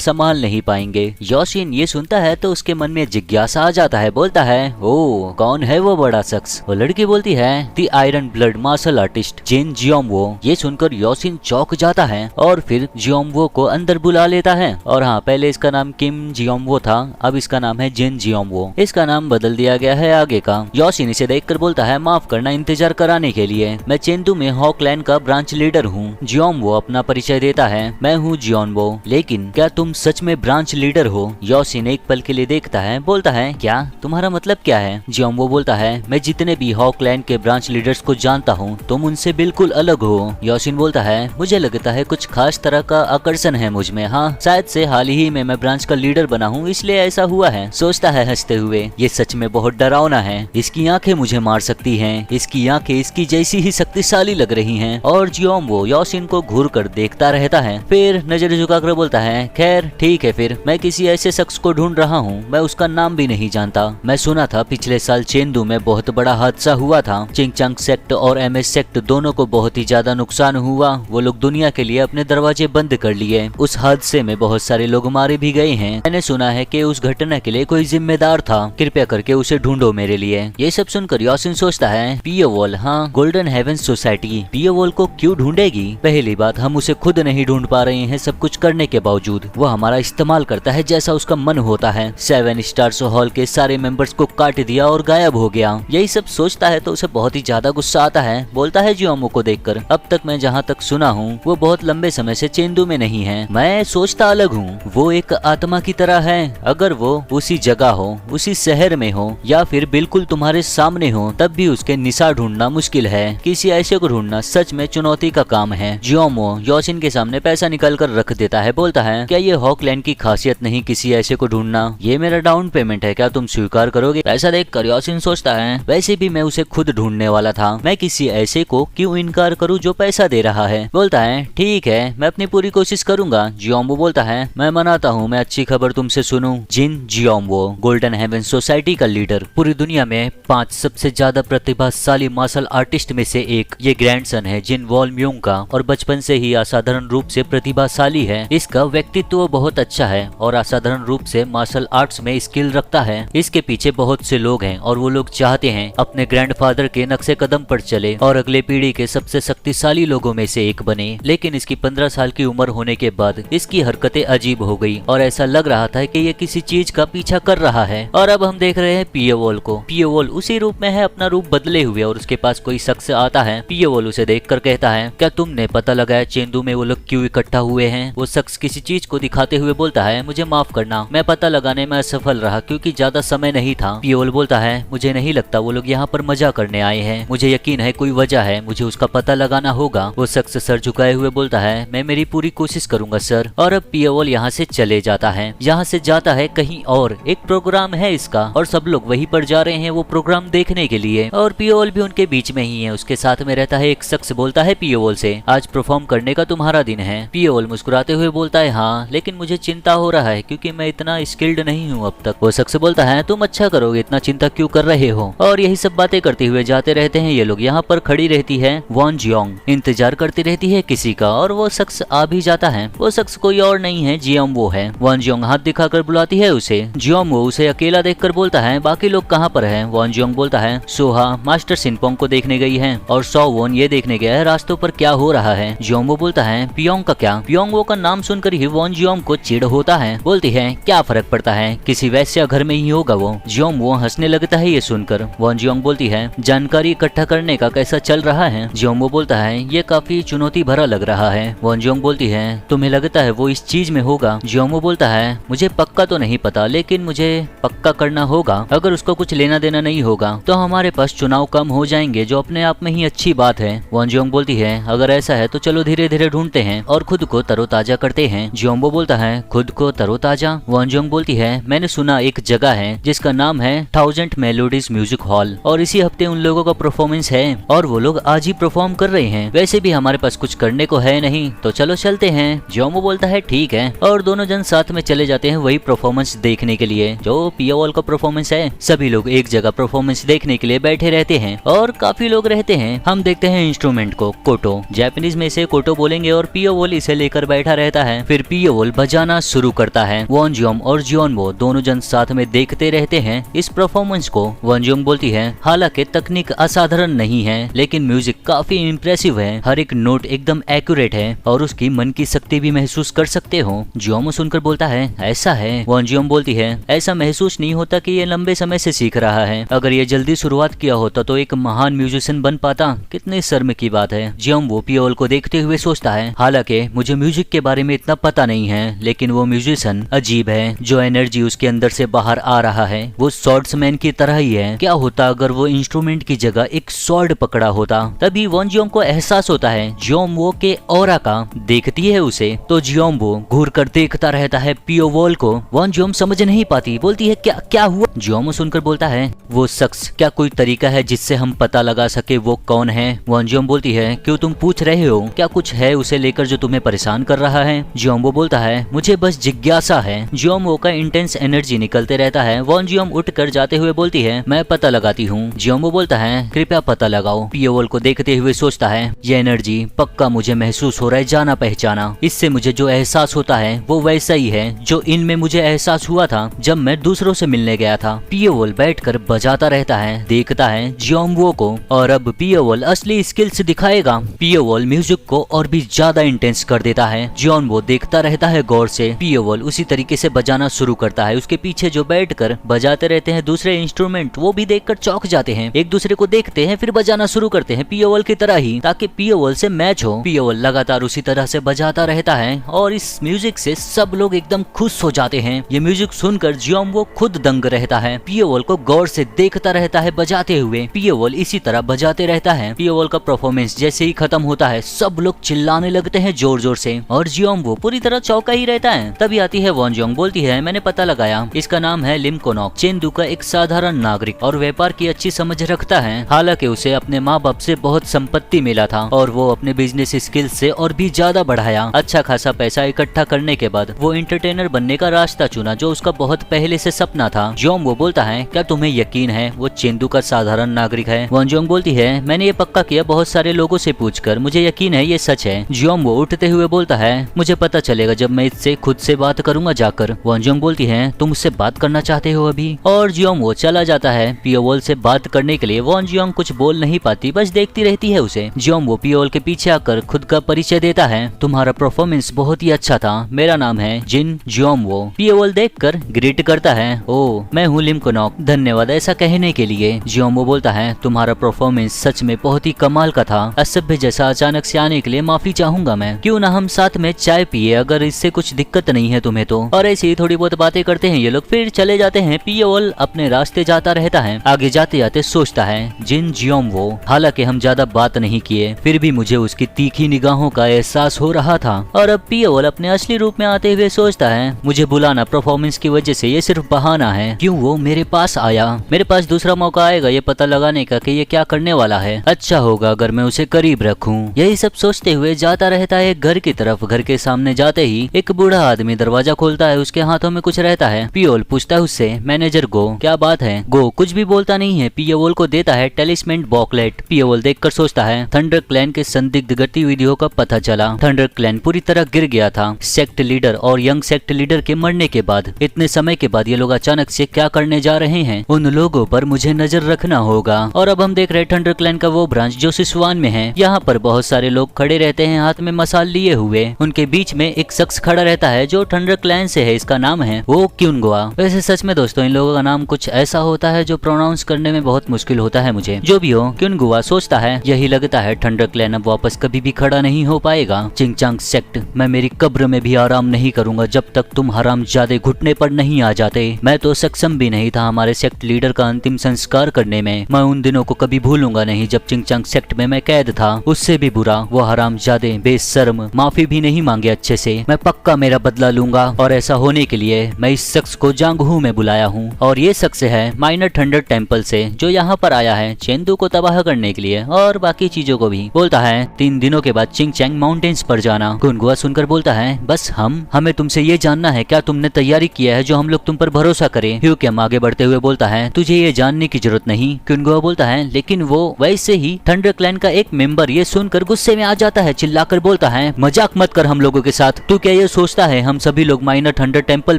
संभाल नहीं पाएंगे। योशिन ये सुनता है तो उसके मन में जिज्ञासा आ जाता है। बोलता है, ओ कौन है वो बड़ा शख्स? वो लड़की बोलती है, the iron blood martial artist Jin जियोमवो। ये सुनकर योशिन चौंक जाता है और फिर जियोमवो को अंदर बुला लेता है। और हाँ, पहले इसका नाम किम जियोमवो था, अब इसका नाम है जिन जियोमवो। इसका नाम बदल दिया गया है आगे का। योशिन इसे देखकर बोलता है, माफ करना इंतजार कराने के लिए, मैं चेंदू में हॉकलैंड का ब्रांच लीडर हूँ। जियोमवो अपना परिचय देता है, मैं हूँ जियोमवो, लेकिन क्या तुम सच में ब्रांच लीडर हो? योशिन एक पल के लिए देखता है, बोलता है, क्या तुम्हारा मतलब क्या है? जियोमवो बोलता है, मैं जितने भी हॉकलैंड के ब्रांच लीडर्स को जानता हूँ तुम उनसे बिल्कुल अलग हो। योशिन बोलता है, मुझे लगता है कुछ खास तरह का आकर्षण है मुझ में। हाँ, शायद से हाल ही में मैं ब्रांच का लीडर बना हूँ इसलिए ऐसा हुआ है। सोचता है हंसते हुए, ये सच में बहुत डरावना है, इसकी आंखें मुझे मार सकती हैं, इसकी आंखें इसकी जैसी ही शक्तिशाली लग रही हैं। और जियोमवो योशिन को घूर कर देखता रहता है, फिर नजर झुकाकर बोलता है, खैर ठीक है, फिर मैं किसी ऐसे शख्स को ढूंढ रहा हूँ, मैं उसका नाम भी नहीं जानता। मैं सुना था पिछले साल चेंदू में बहुत बड़ा हादसा हुआ था, चिंगचांग सेक्ट और एमएस सेक्ट दोनों को बहुत ही ज्यादा नुकसान हुआ। वो लोग दुनिया के लिए अपने दरवाजे बंद कर लिए। उस हादसे में बहुत सारे लोग मारे भी गए हैं। मैंने सुना है कि उस घटना के लिए कोई जिम्मेदार था, कृपया करके उसे ढूंढो मेरे लिए। ये सब सुनकर योशिन सोचता है, पियोवॉल, हाँ गोल्डन हेवेंस सोसाइटी पियोवॉल को क्यों ढूंढेगी? पहली बात, हम उसे खुद नहीं ढूंढ पा रहे हैं, सब कुछ करने के बावजूद वो हमारा इस्तेमाल करता है जैसा उसका मन होता है। 7 स्टार्स हॉल के सारे मेंबर्स को काट दिया और गायब हो गया। यही सब सोचता है तो उसे बहुत ही ज्यादा गुस्सा आता है। बोलता है जियोमवो को देखकर, अब तक मैं जहाँ तक सुना हूँ वो बहुत लंबे समय से चेंदू में नहीं है। मैं सोचता अलग हूँ, वो एक आत्मा की तरह है। अगर वो उसी जगह हो, उसी शहर में हो, या फिर बिल्कुल तुम्हारे सामने हो, तब भी उसके निशान ढूंढना मुश्किल है। किसी ऐसे को ढूंढना सच में चुनौती का काम है। जियोमवो योशिन के सामने पैसा निकाल कर रख देता है। बोलता है, क्या ये हॉकलैंड की खासियत नहीं किसी ऐसे को ढूंढना? ये मेरा डाउन पेमेंट है, क्या तुम स्वीकार करोगे? पैसा देखकर योशिन सोचता है, वैसे भी मैं उसे खुद ढूंढने वाला था, मैं किसी ऐसे को क्यों इनकार करूं जो पैसा दे रहा है। बोलता है, ठीक है, मैं अपनी पूरी कोशिश करूंगा। जियोमवो बोलता है, मैं मनाता हूँ मैं अच्छी खबर तुमसे सुनूं। जिन जियोमवो, गोल्डन हेवन सोसाइटी का लीडर, पूरी दुनिया में 5 सबसे ज्यादा प्रतिभाशाली मार्शल आर्टिस्ट में से एक। ये ग्रैंडसन है जिन वॉलम्यूंग का और बचपन से ही असाधारण रूप से प्रतिभाशाली है। इसका व्यक्तित्व बहुत अच्छा है और असाधारण रूप से मार्शल आर्ट्स में स्किल रखता है। इसके पीछे बहुत से लोग हैं और वो लोग चाहते हैं अपने ग्रैंडफादर के नक्शे कदम पर चले और अगले पीढ़ी के सबसे शक्तिशाली लोगों में से एक बने। लेकिन इसकी 15 साल की उम्र होने के बाद इसकी हरकतें अजीब हो गई और ऐसा लग रहा था कि ये किसी चीज का पीछा कर रहा है। और अब हम देख रहे हैं पियोवॉल को। पियोवॉल उसी रूप में है, अपना रूप बदले हुए, और उसके पास कोई शख्स आता है। पियोवॉल उसे देखकर कहता है, क्या तुमने पता लगाया चेंदू में वो लोग क्यों इकट्ठा हुए हैं? वो शख्स किसी चीज को दिखाते हुए बोलता है, मुझे माफ करना, मैं पता लगाने में असफल रहा क्योंकि ज्यादा समय नहीं था। पियोवॉल बोलता है, मुझे नहीं लगता वो लोग यहाँ पर मजा करने आए हैं, मुझे यकीन है कोई वजह है, मुझे उसका पता लगाना होगा। वो शख्स सर झुकाए हुए बोलता है, मैं मेरी पूरी कोशिश करूंगा सर। और अब पियोवॉल यहाँ से चले जाता है। यहाँ से जाता है कहीं और, एक प्रोग्राम है इसका और सब लोग वहीं पर जा रहे हैं वो प्रोग्राम देखने के लिए, और पियोवॉल भी उनके बीच में ही है। उसके साथ में रहता है एक शख्स। बोलता है पियोवॉल से, आज परफॉर्म करने का तुम्हारा दिन है। पियोवॉल मुस्कुराते हुए बोलता है, हाँ, लेकिन मुझे चिंता हो रहा है क्योंकि मैं इतना स्किल्ड नहीं हूँ अब तक। वो शख्स बोलता है, तुम अच्छा करोगे, इतना चिंता क्यों कर रहे हो? और यही सब बातें करते हुए जाते रहते हैं ये लोग। यहाँ पर खड़ी रहती है वॉन जियोंग, इंतजार करती रहती है किसी का, और वो शख्स आ भी जाता है। वो शख्स कोई और नहीं है, जियोमवो है। वॉन जियोंग हाथ दिखाकर बुलाती है उसे। जियोमवो उसे अकेला देखकर बोलता है, बाकी लोग कहाँ पर हैं? वॉन जियोंग बोलता है, सोहा मास्टर सिनपोंग को देखने गई है और सॉवोन ये देखने गया है रास्तों पर क्या हो रहा है। जियोमवो बोलता है, पियोंग का क्या? पियोंगवो का नाम सुनकर ही वॉन जियोंग को चिढ़ होता है। बोलती है, क्या फर्क पड़ता है, किसी वैश्या घर में ही होगा वो। जियोमवो हंसने लगता है ये सुनकर। वॉन जियोंग बोलती है, जानकारी इकट्ठा करने का कैसा चल रहा है? जियोमवो बोलता है, ये काफी चुनौती भरा लग रहा है। वॉन जियोंग बोलती है, तुम्हें लगता है वो इस चीज में होगा? जियोमवो बोलता है, मुझे पक्का तो नहीं पता, लेकिन मुझे पक्का करना होगा। अगर उसको कुछ लेना देना नहीं होगा तो हमारे पास चुनाव कम हो जाएंगे, जो अपने आप में ही अच्छी बात है। वॉन जियोंग बोलती है, अगर ऐसा है तो चलो धीरे धीरे ढूंढते हैं और खुद को तरोताजा करते हैं। जियोमवो बोलता है, खुद को तरोताजा? वॉन जियोंग बोलती है, मैंने सुना एक जगह है जिसका नाम है 1000 मेलोडीज म्यूजिक हॉल, और इसी हफ्ते उन लोगों का परफॉर्मेंस है और वो लोग आज ही परफॉर्म कर रहे हैं। वैसे भी हमारे पास कुछ करने को है नहीं, तो चलो चलते हैं। जियोमवो बोलता है, ठीक है, और दोनों जन साथ में चले जाते हैं वही परफॉर्मेंस देखने के लिए जो पियोवॉल का परफॉर्मेंस है। सभी लोग एक जगह परफॉर्मेंस देखने के लिए बैठे रहते हैं और काफी लोग रहते हैं। हम देखते हैं इंस्ट्रूमेंट को कोटो, जापानीज में इसे कोटो बोलेंगे, और पियोवोल इसे लेकर बैठा रहता है। फिर पियोवोल बजाना शुरू करता है। वॉन्जियोंग और जियोनवो दोनों जन साथ में देखते रहते हैं इस परफॉर्मेंस को। वॉन्जियोंग बोलती है, हालांकि तकनीक असाधारण नहीं है लेकिन म्यूजिक काफी इम्प्रेसिव है, हर एक नोट एकदम एक्यूरेट है और उसकी मन की शक्ति भी महसूस कर सकते हो। जियोमो सुनकर बोलता है, ऐसा है? वॉन्जियोंग बोलती है, ऐसा महसूस नहीं होता कि ये लंबे समय से सीख रहा है, अगर ये जल्दी शुरुआत किया होता तो एक महान म्यूजिशियन बन पाता। कितने शर्म की बात है। जियोमो पियोवोल को देखते हुए सोचता है, हालांकि मुझे म्यूजिक के बारे में इतना पता नहीं है लेकिन वो म्यूजिशियन अजीब है, जो एनर्जी उसके अंदर से बाहर आ रहा है वो स्वॉर्ड्समैन की तरह ही है। क्या होता अगर वो इंस्ट्रूमेंट की जगह एक स्वॉर्ड पकड़ा होता? तभी वॉन्जियोंग को एहसास होता है जियोमो के ऑरा का। देखती है उसे तो जियोमो घूर कर देखता रहता है पियोवोल को। वॉन्जियोंग समझ नहीं पाती, बोलती है, क्या क्या हुआ? जियोमो सुनकर बोलता है, वो शख्स, क्या कोई तरीका है जिससे हम पता लगा सके वो कौन है? वॉन्जियोंग बोलती है, क्यों तुम पूछ रहे हो? क्या कुछ है उसे लेकर जो तुम्हें परेशान कर रहा है? जियोमो बोलता है, मुझे बस जिज्ञासा है। जियोमो का इंटेंस एनर्जी निकलते रहता है। वॉन्जियोंग उठ कर जाते हुए बोलती है, मैं पता लगाती हूँ। जियोमो बोलता है, कृपया पता लगाओ। पियोवोल को देखते हुए सोचता है, ये एनर्जी पक्का मुझे महसूस हो रहा है, जाना पहचाना। इससे मुझे जो एहसास होता है वो वैसा ही है जो इनमें मुझे एहसास हुआ था जब मैं दूसरों से मिलने गया था। पियोवोल बैठकर बजाता रहता है, देखता है जियोमो को, और अब पियोवोल असली स्किल्स दिखाएगा। पियोवोल म्यूजिक को और भी ज्यादा इंटेंस कर देता है। जियोमो देखता रहता है गौर से। पियोवोल उसी तरीके से बजाना शुरू करता है। उसके पीछे जो बैठकर बजाते रहते हैं दूसरे इंस्ट्रूमेंट, वो भी देखकर चौंक जाते हैं, एक दूसरे को देखते हैं, फिर बजाना शुरू करते हैं पियोवोल की तरह ही, ताकि पियोवोल से मैच हो। पियोवोल लगातार उसी तरह से बजाता रहता है और इस म्यूजिक से सब लोग एकदम खुश हो जाते हैं। ये म्यूजिक सुनकर जियोमो खुद दंग रहता है, पियोवोल को गौर से देखता रहता है बजाते हुए। पियोवोल इसी तरह बजाते रहता है। पियोवोल का परफॉर्मेंस जैसे ही खत्म होता है सब लोग चिल्लाने लगते हैं जोर जोर से, और जियोमो पूरी तरह चौंका ही रहता है। तभी आती है वॉन्जियोंग, बोलती है, मैंने पता लगाया, इसका नाम है लिम कोनोक, चेंदू का एक साधारण नागरिक और व्यापार की अच्छी समझ रखता है। हालांकि उसे अपने माँ बाप से बहुत संपत्ति मिला था और वो अपने बिजनेस स्किल्स से और भी ज्यादा बढ़ाया। अच्छा खासा पैसा इकट्ठा करने के बाद वो एंटरटेनर बनने का रास्ता चुना, जो उसका बहुत पहले से सपना था। जियोमो बोलता है, क्या तुम्हें यकीन है वो चेंदू का साधारण नागरिक है? वॉन्जियोंग बोलती है, मैंने ये पक्का किया बहुत सारे लोगों से पूछकर, मुझे यकीन है ये सच है। जियोमो उठते हुए बोलता है, मुझे पता चलेगा जब मैं इससे खुद से बात करूंगा जाकर। वॉन्जियोंग बोलती है, तुम उससे बात करना चाहते हो अभी? और जियोमो चला जाता है पियोवोल से बात करने के लिए। वॉन्जियोंग कुछ बोल नहीं पाती, बस देखती रहती है उसे। जियोमो पियोवोल के पीछे आकर खुद का परिचय देता है, तुम्हारा परफॉर्मेंस बहुत ही अच्छा था, मेरा नाम है जिन जियोमो। पियोवोल देखकर ग्रीट करता है, ओ मैं हूँ लिम कोनोक, धन्यवाद ऐसा कहने के लिए। जियोमो बोलता है, तुम्हारा परफॉर्मेंस सच में बहुत ही कमाल का था, असभ्य जैसा अचानक से आने के लिए माफी चाहूंगा मैं, क्यों ना हम साथ में चाय पिए अगर इससे कुछ दिक्कत नहीं है तुम्हें तो। और ऐसे ही थोड़ी बहुत बातें करते हैं ये लोग, फिर चले जाते हैं। पियोवोल अपने रास्ते जाता रहता है। आगे जाते जाते सोचता है, जिन जियोमो, हालांकि हम ज्यादा बात नहीं किए फिर भी मुझे उसकी तीखी निगाहों का एहसास हो रहा था। और अब पियोवोल अपने असली रूप में आते हुए सोचता है, मुझे बुलाना परफॉर्मेंस की वजह से ये सिर्फ बहाना है, क्यों वो मेरे पास आया? मेरे पास दूसरा मौका आएगा ये पता लगाने का कि ये क्या करने वाला है। अच्छा होगा अगर मैं उसे करीब रखूं। यही सब सोचते हुए जाता रहता है घर की तरफ। घर के सामने जाते ही एक बूढ़ा आदमी दरवाजा खोलता है, उसके हाथों में कुछ रहता है। पियोवोल पूछता है उससे, मैनेजर गो, क्या बात है? गो कुछ भी बोलता नहीं है, पियोवोल को देता है टेलिस्मेंट बॉकलेट। पियोवोल देखकर सोचता है, थंडर क्लैन के संदिग्ध गतिविधियों का पता चला। थंडर क्लैन पूरी तरह गिर गया था। सेक्ट लीडर और यंग सेक्ट लीडर के मरने के बाद इतने समय के बाद ये लोग अचानक से क्या करने जा रहे हैं, उन लोगों पर मुझे नजर रखना होगा। और अब हम देख रहे हैं थंडर क्लैन का वो ब्रांच जो सिसवान में है। यहाँ पर बहुत सारे लोग खड़े रहते हैं हाथ में मसाल लिए हुए। उनके बीच में एक शख्स खड़ा रहता है जो थंडर क्लैन से है, इसका नाम है वो क्यूनगुआ। वैसे सच में दोस्तों इन लोगों का नाम कुछ ऐसा होता है जो प्रोनाउंस करने में बहुत मुश्किल होता है मुझे। जो भी हो, क्यूनगुआ सोचता है, यही लगता है थंडर क्लैन अब वापस कभी भी खड़ा नहीं हो पाएगा। चिंगचांग सेक्ट, मैं मेरी कब्र में भी आराम नहीं करूंगा जब तक तुम हरामजादे घुटने पर नहीं आ जाते। मैं तो सक्षम भी नहीं था हमारे सेक्ट लीडर का अंतिम संस्कार करने में। मैं उन दिनों को कभी भूलूंगा नहीं जब चिंगचांग सेक्ट में मैं कैद था। उससे भी बुरा वो हरामजादे बेशर्म माफी भी नहीं मांगे अच्छे से। मैं पक्का मेरा बदला लूंगा और ऐसा होने के लिए मैं इस शख्स को जांगहू में बुलाया हूँ। और ये शख्स है माइनर थंडर टेम्पल से, जो यहाँ पर आया है चेंदू को तबाह करने के लिए और बाकी चीजों को भी। बोलता है 3 दिनों के बाद चिंगचैंग माउंटेन्स पर जाना। क्यूनगुआ सुनकर बोलता है, बस हमें तुमसे ये जानना है क्या तुमने तैयारी किया है जो हम लोग तुम पर भरोसा करें। ह्यूकिम आगे बढ़ते हुए बोलता है, तुझे ये जानने की जरूरत नहीं। क्यूनगुआ बोलता है, लेकिन वो वैसे ही थंडर क्लैन क्लैन का एक मेंबर ये सुनकर गुस्से में आ जाता है, चिल्लाकर बोलता है मजाक मत कर हम लोगों के साथ। तू क्या ये सोचता है हम सभी लोग माइनर थंडर टेंपल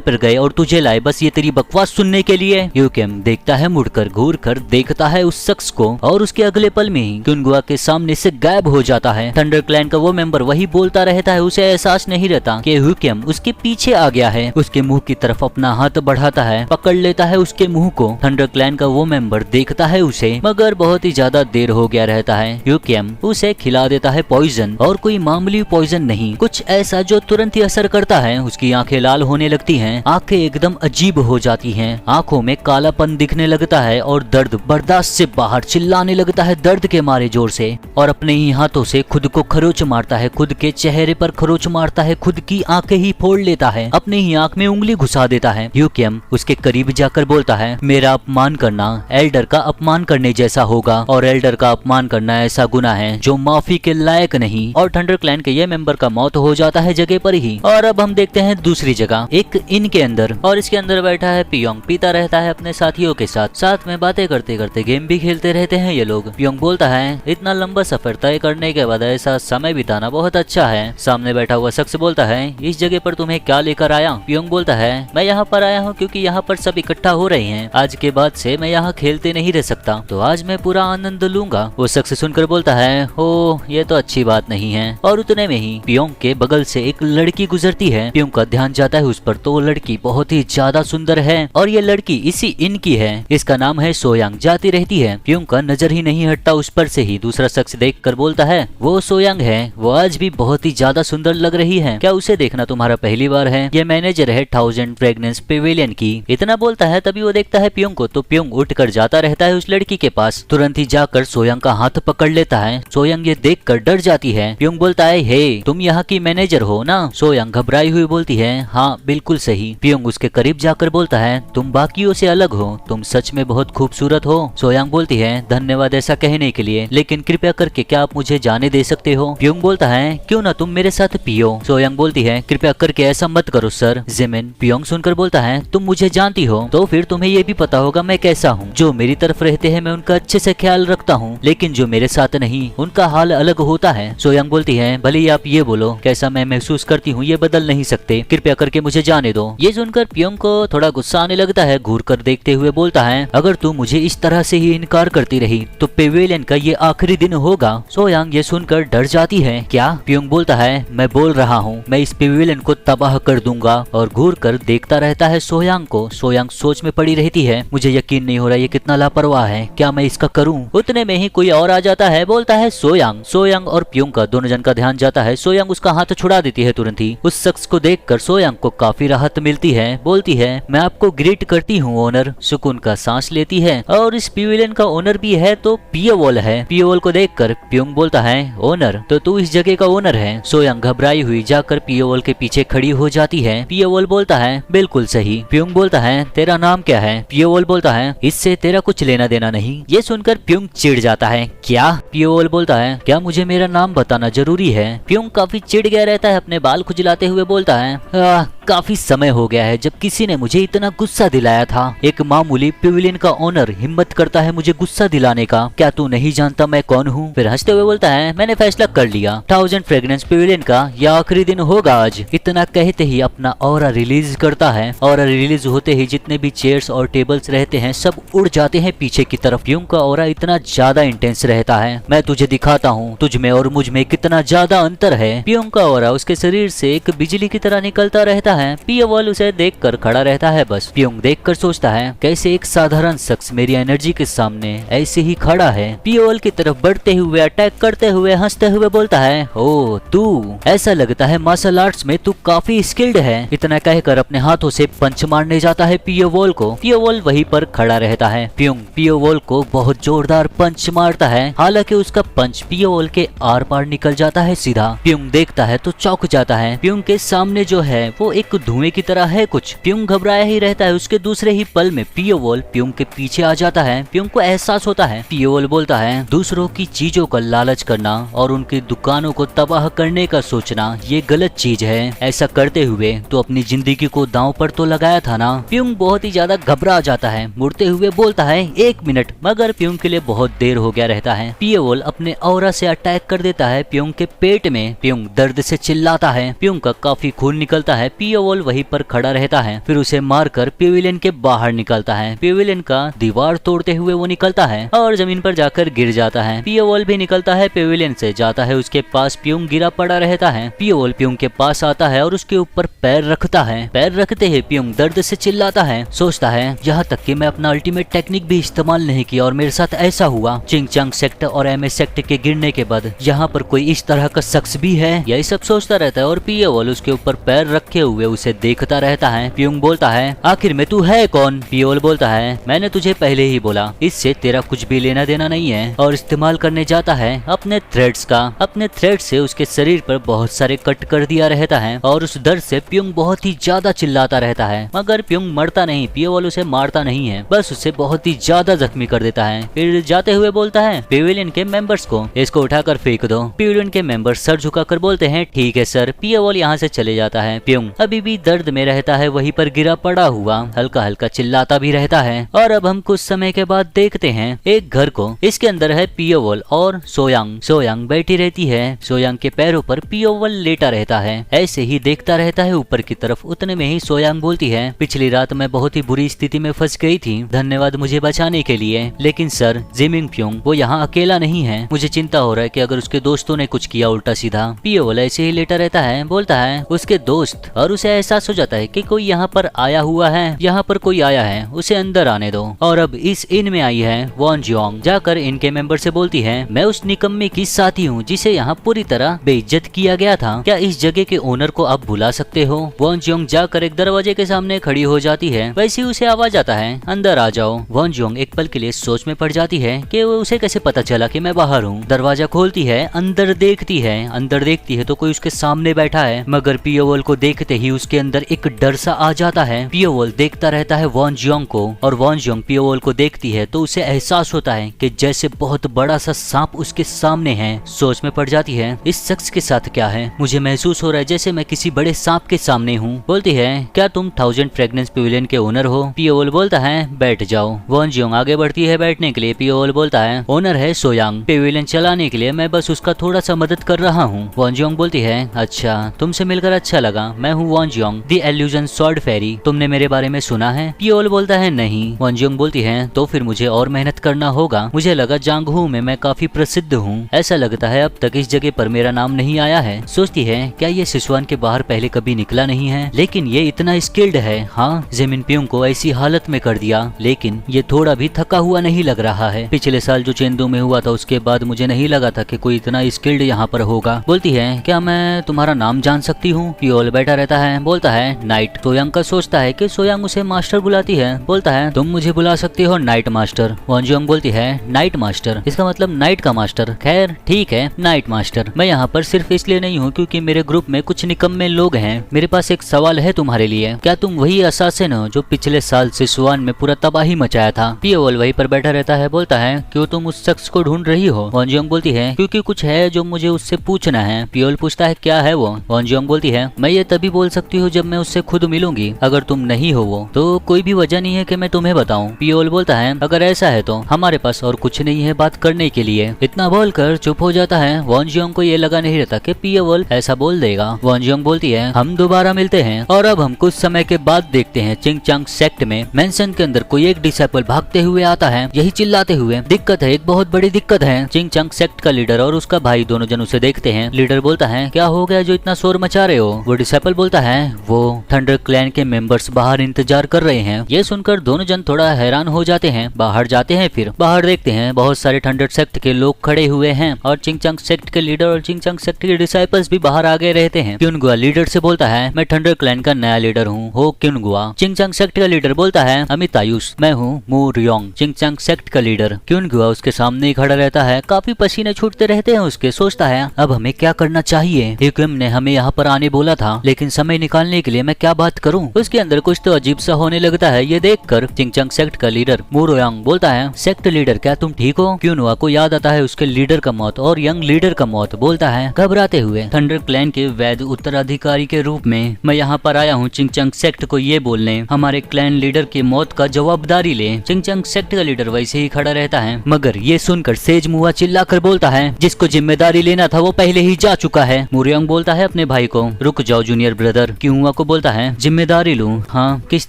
पर गए और तुझे लाए बस ये तेरी बकवास सुनने के लिए? ह्यूकेम देखता है, मुड़कर घूर कर देखता है उस शख्स को और उसके अगले पल में ही क्युनगुआ के सामने से गायब हो जाता है। थंडर क्लैन का वो मेंबर वही बोलता रहता है, उसे एहसास नहीं रहता कि ह्यूकेम उसके पीछे आ गया है। उसके मुंह की तरफ अपना हाथ बढ़ाता है, पकड़ लेता है उसके मुंह को। थंडर क्लैन का वो मेंबर देखता है उसे, मगर बहुत ही ज्यादा देर हो गया रहता है। ह्यूकेम उसे खिला देता है पॉइजन, और कोई मामूली पॉइजन नहीं, कुछ ऐसा जो तुरंत ही असर करता है। उसकी आंखें लाल होने लगती हैं, आंखें एकदम अजीब हो जाती हैं, आंखों में कालापन दिखने लगता है और दर्द बर्दाश्त से बाहर चिल्लाने लगता है दर्द के मारे जोर से, और अपने ही हाथों से खुद को खरोच मारता है, खुद के चेहरे पर खरोच मारता है, खुद की आंखें ही फोड़ लेता है, अपने ही आंख में उंगली घुसा देता है। ह्यूकेम उसके करीब जाकर बोलता है मेरा अपमान करना एल्डर का अपमान करने जैसा होगा, और एल्डर का अपमान करना ऐसा गुनाह है जो माफी के लायक नहीं। और थंडर क्लैन के ये मेंबर का मौत हो जाता है जगह पर ही। और अब हम देखते हैं दूसरी जगह, एक इन के अंदर, और इसके अंदर बैठा है पियोंग, पीता रहता है अपने साथियों के साथ, साथ में बातें करते करते गेम भी खेलते रहते हैं ये लोग। पियोंग बोलता है इतना लंबा सफर तय करने के बाद ऐसा समय बिताना बहुत अच्छा है। सामने बैठा हुआ शख्स बोलता है इस जगह पर तुम्हें क्या लेकर आया? पियोंग बोलता है मैं यहाँ पर आया हूँ क्योंकि यहाँ पर सब इकट्ठा हो रहे हैं, आज के बाद से मैं यहाँ खेलते नहीं रह सकता, तो आज मैं पूरा आनंद लूंगा। वो शख्स सुनकर बोलता है ओ ये तो अच्छी बात नहीं है। और उतने में ही पियोंग के बगल से एक लड़की गुजरती है। पियोंग का ध्यान जाता है उस पर, तो वो लड़की बहुत ही ज्यादा सुंदर है और ये लड़की इसी इन की है, इसका नाम है सोयांग। जाती रहती है, पियोंग का नजर ही नहीं हटता उस पर से ही। दूसरा शख्स देख कर बोलता है वो सोयांग है, वो आज भी बहुत ही ज्यादा सुंदर लग रही है, क्या उसे देखना तुम्हारा पहली बार है? ये मैनेजर है 1000 फ्रेग्रेंस पेविलियन की। इतना बोलता है तभी वो देखता है पियोंग को, तो पियोंग उठ कर जाता रहता है उस लड़की के पास, तुरंत ही जाकर सोयांग का हाथ पकड़ लेता है। सोयांग ये देख कर डर जाती है। पियोंग बोलता है हे तुम यहाँ की मैनेजर हो ना? सोयांग घबराई हुई बोलती है हाँ बिल्कुल सही। पियोंग उसके करीब जाकर बोलता है तुम बाकियों से अलग हो, तुम सच में बहुत खूबसूरत हो। सोयांग बोलती है धन्यवाद ऐसा कहने के लिए, लेकिन कृपया करके क्या आप मुझे जाने दे सकते हो? पियोंग बोलता है क्यों ना तुम मेरे साथ पियो। सोयांग बोलती है कृपया करके ऐसा मत करो सर जिमिन। पियोंग सुनकर बोलता है तुम मुझे जानती हो तो फिर तुम्हें ये भी पता होगा मैं कैसा हूँ। जो मेरी तरफ रहते हैं मैं उनका अच्छे से ख्याल रखता हूँ, लेकिन जो मेरे साथ नहीं उनका हाल अलग होता है। सोयांग बोलती है भले ही आप ये बोलो, कैसा मैं महसूस करती हूँ ये बदल नहीं सकते, कृपया करके मुझे जाने दो। ये सुनकर पियोंग को थोड़ा गुस्सा आने लगता है, घूर कर देखते हुए बोलता है अगर तू मुझे इस तरह से ही इनकार करती रही तो पेविलियन का ये आखिरी दिन होगा। सोयांग ये सुनकर डर जाती है। क्या? पियोंग बोलता है मैं बोल रहा हूँ मैं इस पेविलियन को तबाह कर दूंगा, और घूर कर देखता रहता है सोयांग को। सोयांग सोच में पड़ी रहती है, मुझे यकीन नहीं हो रहा ये कितना लापरवाह है, क्या मैं इसका करूं? उतने में ही कोई और आ जाता है, बोलता है सोयांग। सोयांग और पियोंग का दोनों जन का ध्यान जाता है। सोयांग उसका हाथ छुड़ा देती है तुरंत ही। उस शख्स को देखकर सोयांग को काफी राहत मिलती है, बोलती है मैं आपको ग्रीट करती हूँ ओनर। सुकून का सांस लेती है, और इस पेविलियन का ओनर भी है तो पियोवॉल है। पियोवॉल को देखकर पियोंग बोलता है ओनर तो तू इस जगह का ओनर है? सोयांग घबराई हुई जाकर पियोवॉल के पीछे खड़ी हो जाती है। पियोवॉल बोलता है बिल्कुल सही। पियोंग बोलता है तेरा नाम क्या है? पियोवॉल बोलता है इससे तेरा कुछ लेना देना नहीं। ये सुनकर पियोंग चिढ़ जाता है। क्या? पियोवॉल बोलता है क्या मुझे मेरा नाम बताना जरूरी है? पियोंग काफी चिढ़ गया रहता है, अपने बाल खुजलाते हुए बोलता है काफी समय हो गया है जब किसी ने मुझे इतना गुस्सा दिलाया था। एक मामूली पेविलियन का ओनर हिम्मत करता है मुझे गुस्सा दिलाने का, क्या तू नहीं जानता मैं कौन हूँ? फिर हंसते हुए बोलता है मैंने फैसला कर लिया, 1000 फ्रेग्रेंस पेविलियन का यह आखिरी दिन होगा आज। इतना कहते ही अपना ऑरा रिलीज करता है। ऑरा रिलीज होते ही जितने भी चेयर्स और टेबल्स रहते हैं सब उड़ जाते हैं पीछे की तरफ। पियोंग का ऑरा इतना ज्यादा इंटेंस रहता है, मैं तुझे दिखाता हूँ तुझ में और मुझ में कितना ज्यादा अंतर है। पियोंग का ऑरा उसके शरीर से एक बिजली की तरह निकलता रहता है। पियोवॉल उसे देखकर खड़ा रहता है बस। पियोंग देखकर सोचता है कैसे एक साधारण शख्स मेरी एनर्जी के सामने ऐसे ही खड़ा है। पियोवॉल की तरफ बढ़ते हुए अटैक करते हुए हंसते हुए बोलता है ओ तू, ऐसा लगता है मार्शल आर्ट्स में तू काफी स्किल्ड है। इतना कहकर अपने हाथों से पंच मारने जाता है पियोवॉल को। पियोवॉल वहीं पर खड़ा रहता है। पियोंग पियोवॉल को बहुत जोरदार पंच मारता है, हालांकि उसका पंच पियोवॉल के आर पार निकल जाता है सीधा। पियोंग देखता है तो चौंक जाता है। पियोंग के सामने जो है वो एक एक धुएं की तरह है कुछ। प्युंग घबराया ही रहता है। उसके दूसरे ही पल में पियोवॉल प्युंग के पीछे आ जाता है। प्युंग को एहसास होता है। पियोवॉल बोलता है दूसरों की चीजों का लालच करना और उनकी दुकानों को तबाह करने का सोचना ये गलत चीज है। ऐसा करते हुए तो अपनी जिंदगी को दांव पर तो लगाया था ना। प्युंग बहुत ही ज्यादा घबरा जाता है। मुड़ते हुए बोलता है 1 मिनट, मगर प्युंग के लिए बहुत देर हो गया रहता है। पियोवॉल अपने ऑरा से अटैक कर देता है प्युंग के पेट में। प्युंग दर्द से चिल्लाता है। प्युंग का काफी खून निकलता है। पियोवॉल वहीं पर खड़ा रहता है। फिर उसे मारकर पेविलियन के बाहर निकलता है। पेविलियन का दीवार तोड़ते हुए वो निकलता है और जमीन पर जाकर गिर जाता है। पियोवॉल भी निकलता है, पेविलियन से जाता है उसके पास। प्युंग गिरा पड़ा रहता है। पियोवॉल प्युंग के पास आता है और उसके ऊपर पैर रखता है। पैर रखते ही प्युंग दर्द से चिल्लाता है। सोचता है यहाँ तक कि मैं अपना अल्टीमेट टेक्निक भी इस्तेमाल नहीं किया और मेरे साथ ऐसा हुआ। चिंगचांग सेक्ट और एमए सेक्ट के गिरने के बाद यहाँ पर कोई इस तरह का शख्स भी है, यही सब सोचता रहता है। और पियोवॉल उसके ऊपर पैर रखे हुए उसे देखता रहता है। प्युंग बोलता है आखिर में तू है कौन? पियोवॉल बोलता है मैंने तुझे पहले ही बोला, इससे तेरा कुछ भी लेना देना नहीं है। और इस्तेमाल करने जाता है अपने थ्रेड्स का। अपने थ्रेड से उसके शरीर पर बहुत सारे कट कर दिया रहता है और उस दर्द से प्युंग बहुत ही ज्यादा चिल्लाता रहता है। मगर प्युंग मरता नहीं। पियोवॉल उसे मारता नहीं है, बस उसे बहुत ही ज्यादा जख्मी कर देता है। फिर जाते हुए बोलता है पेविलियन के मेंबर्स को इसको उठाकर फेंक दो। पेविलियन के मेंबर्स सर झुकाकर बोलते हैं ठीक है सर। पियोवॉल यहाँ से चले जाता है। प्युंग अभी भी दर्द में रहता है, वहीं पर गिरा पड़ा हुआ हल्का हल्का चिल्लाता भी रहता है। और अब हम कुछ समय के बाद देखते हैं एक घर को। इसके अंदर है पियोवॉल और सोयांग। सोयांग बैठी रहती है। सोयांग के पैरों पर पियोवॉल लेटा रहता है, ऐसे ही देखता रहता है ऊपर की तरफ। उतने में ही सोयांग बोलती है पिछली रात मैं बहुत ही बुरी स्थिति में फंस गई थी, धन्यवाद मुझे बचाने के लिए। लेकिन सर जिमिंग प्युंग वो यहाँ अकेला नहीं है, मुझे चिंता हो रहा है कि अगर उसके दोस्तों ने कुछ किया उल्टा सीधा। पियोवॉल ऐसे ही लेटा रहता है। बोलता है उसके दोस्त, और उसे एहसास हो जाता है कि कोई यहाँ पर आया हुआ है। यहाँ पर कोई आया है, उसे अंदर आने दो। और अब इस इन में आई है वॉन जियोंग। जाकर इनके मेंबर से बोलती है मैं उस निकम्मे की साथी हूँ जिसे यहाँ पूरी तरह बेइज्जत किया गया था। क्या इस जगह के ओनर को आप भुला सकते हो? वॉन जियोंग जाकर एक दरवाजे के सामने खड़ी हो जाती है। वैसे ही उसे आवाज आता है अंदर आ जाओ। वॉन जियोंग एक पल के लिए सोच में पड़ जाती है कि वो उसे कैसे पता चला कि मैं बाहर हूँ। दरवाजा खोलती है, अंदर देखती है। अंदर देखती है तो कोई उसके सामने बैठा है, मगर पियोवॉल को देखते ही उसके अंदर एक डर सा आ जाता है। पियोवॉल देखता रहता है वॉन जियोंग को और वॉन जियोंग पियोवॉल को देखती है तो उसे एहसास होता है कि जैसे बहुत बड़ा सा सांप उसके सामने है। सोच में पड़ जाती है इस शख्स के साथ क्या है, मुझे महसूस हो रहा है जैसे मैं किसी बड़े सांप के सामने हूँ। बोलती है क्या तुम 1000 फ्रेग्रेंस पेविलियन के ओनर हो? पियोवॉल बोलता है बैठ जाओ। वॉन जियोंग आगे बढ़ती है बैठने के लिए। पियोवॉल बोलता है ओनर है सोयांग, पेविलियन चलाने के लिए मैं बस उसका थोड़ा सा मदद कर रहा हूँ। वॉन जियोंग बोलती है अच्छा, तुमसे मिलकर अच्छा लगा। मैं हूँ Won Jeong, the illusion sword fairy. तुमने मेरे बारे में सुना है? पियोवॉल बोलता है नहीं। वॉन जियोंग बोलती है तो फिर मुझे और मेहनत करना होगा। मुझे लगा जांगहू में मैं काफी प्रसिद्ध हूँ, ऐसा लगता है अब तक इस जगह पर मेरा नाम नहीं आया है। सोचती है क्या ये सिसवान के बाहर पहले कभी निकला नहीं है, लेकिन ये इतना स्किल्ड है। हाँ, जिमिन प्युंग को ऐसी हालत में कर दिया, लेकिन ये थोड़ा भी थका हुआ नहीं लग रहा है। पिछले साल जो चेंदू में हुआ था उसके बाद मुझे नहीं लगा था कि कोई इतना स्किल्ड यहाँ पर होगा। बोलती है क्या मैं तुम्हारा नाम जान सकती हूँ? पियोवॉल बैठा रहता है। बोलता है नाइट। सोयांग का सोचता है कि सोयांग उसे मास्टर बुलाती है। बोलता है तुम मुझे बुला सकती हो नाइट मास्टर। वॉन जियोंग बोलती है नाइट मास्टर, इसका मतलब नाइट का मास्टर। खैर ठीक है नाइट मास्टर, मैं यहाँ पर सिर्फ इसलिए नहीं हूँ क्योंकि मेरे ग्रुप में कुछ निकम्मे लोग हैं। मेरे पास एक सवाल है तुम्हारे लिए, क्या तुम वही असासिन हो जो पिछले साल सिसवान में पूरा तबाही मचाया था? पियोवॉल वहीं पर बैठा रहता है। बोलता है क्यों तुम उस शख्स को ढूंढ रही हो? वॉन जियोंग बोलती है क्योंकि कुछ है जो मुझे उससे पूछना है। पियोवॉल पूछता है क्या है वो? वॉन जियोंग बोलती है मैं ये तभी बोल सकती हूँ जब मैं उससे खुद मिलूंगी, अगर तुम नहीं हो वो तो कोई भी वजह नहीं है कि मैं तुम्हें बताऊं। पियोवॉल बोलता है अगर ऐसा है तो हमारे पास और कुछ नहीं है बात करने के लिए। इतना बोलकर चुप हो जाता है। वॉन जियोंग को ये लगा नहीं रहता कि पियोवॉल ऐसा बोल देगा। वॉन जियोंग बोलती है हम दोबारा मिलते हैं। और अब हम कुछ समय के बाद देखते हैं चिंगचांग सेक्ट में मेंशन के अंदर कोई एक डिसाइपल भागते हुए आता है, यही चिल्लाते हुए दिक्कत है, एक बहुत बड़ी दिक्कत है। चिंगचांग सेक्ट का लीडर और उसका भाई दोनों जन उसे देखते हैं। लीडर बोलता है क्या हो गया जो इतना शोर मचा रहे हो? वो डिसाइपल बोलता है वो थंडर क्लैन के मेंबर्स बाहर इंतजार कर रहे हैं। ये सुनकर दोनों जन थोड़ा हैरान हो जाते हैं। बाहर जाते हैं, फिर बाहर देखते हैं बहुत सारे थंडर सेक्ट के लोग खड़े हुए हैं और चिंगचांग सेक्ट के लीडर और चिंगचांग सेक्ट के डिसाइपल्स भी बाहर आगे रहते हैं। क्युनगुआ लीडर से बोलता है मैं थंडर क्लैन का नया लीडर हूँ, हो क्युनगुआ। चिंगचांग सेक्ट का लीडर बोलता है अमित आयुष, मैं हूँ मू रियोंग, चिंगचांग सेक्ट का लीडर। क्युनगुआ उसके सामने ही खड़ा रहता है, काफी पसीने छूटते रहते हैं उसके। सोचता है अब हमें क्या करना चाहिए, ह्यूकिम ने हमें यहाँ पर आने बोला था लेकिन समय समय निकालने के लिए मैं क्या बात करूं? उसके अंदर कुछ तो अजीब सा होने लगता है। ये देखकर चिंगचंग सेक्ट का लीडर मुरोयांग बोलता है, सेक्ट लीडर क्या तुम ठीक हो? क्यूनुआ को याद आता है उसके लीडर का मौत और यंग लीडर का मौत। बोलता है घबराते हुए, थंडर क्लैन के वैध उत्तराधिकारी के रूप में मैं यहाँ पर आया हूँ चिंगचंग सेक्ट को ये बोलने हमारे क्लैन लीडर की मौत का जवाबदारी ले। चिंगचंग सेक्ट का लीडर वैसे ही खड़ा रहता है, मगर ये सुनकर सेज मुआ चिल्लाकर बोलता है, जिसको जिम्मेदारी लेना था वो पहले ही जा चुका है। मुरोयांग बोलता है अपने भाई को, रुक जाओ जूनियर ब्रदर। क्यूनुआ को बोलता है, जिम्मेदारी लूं? हाँ, किस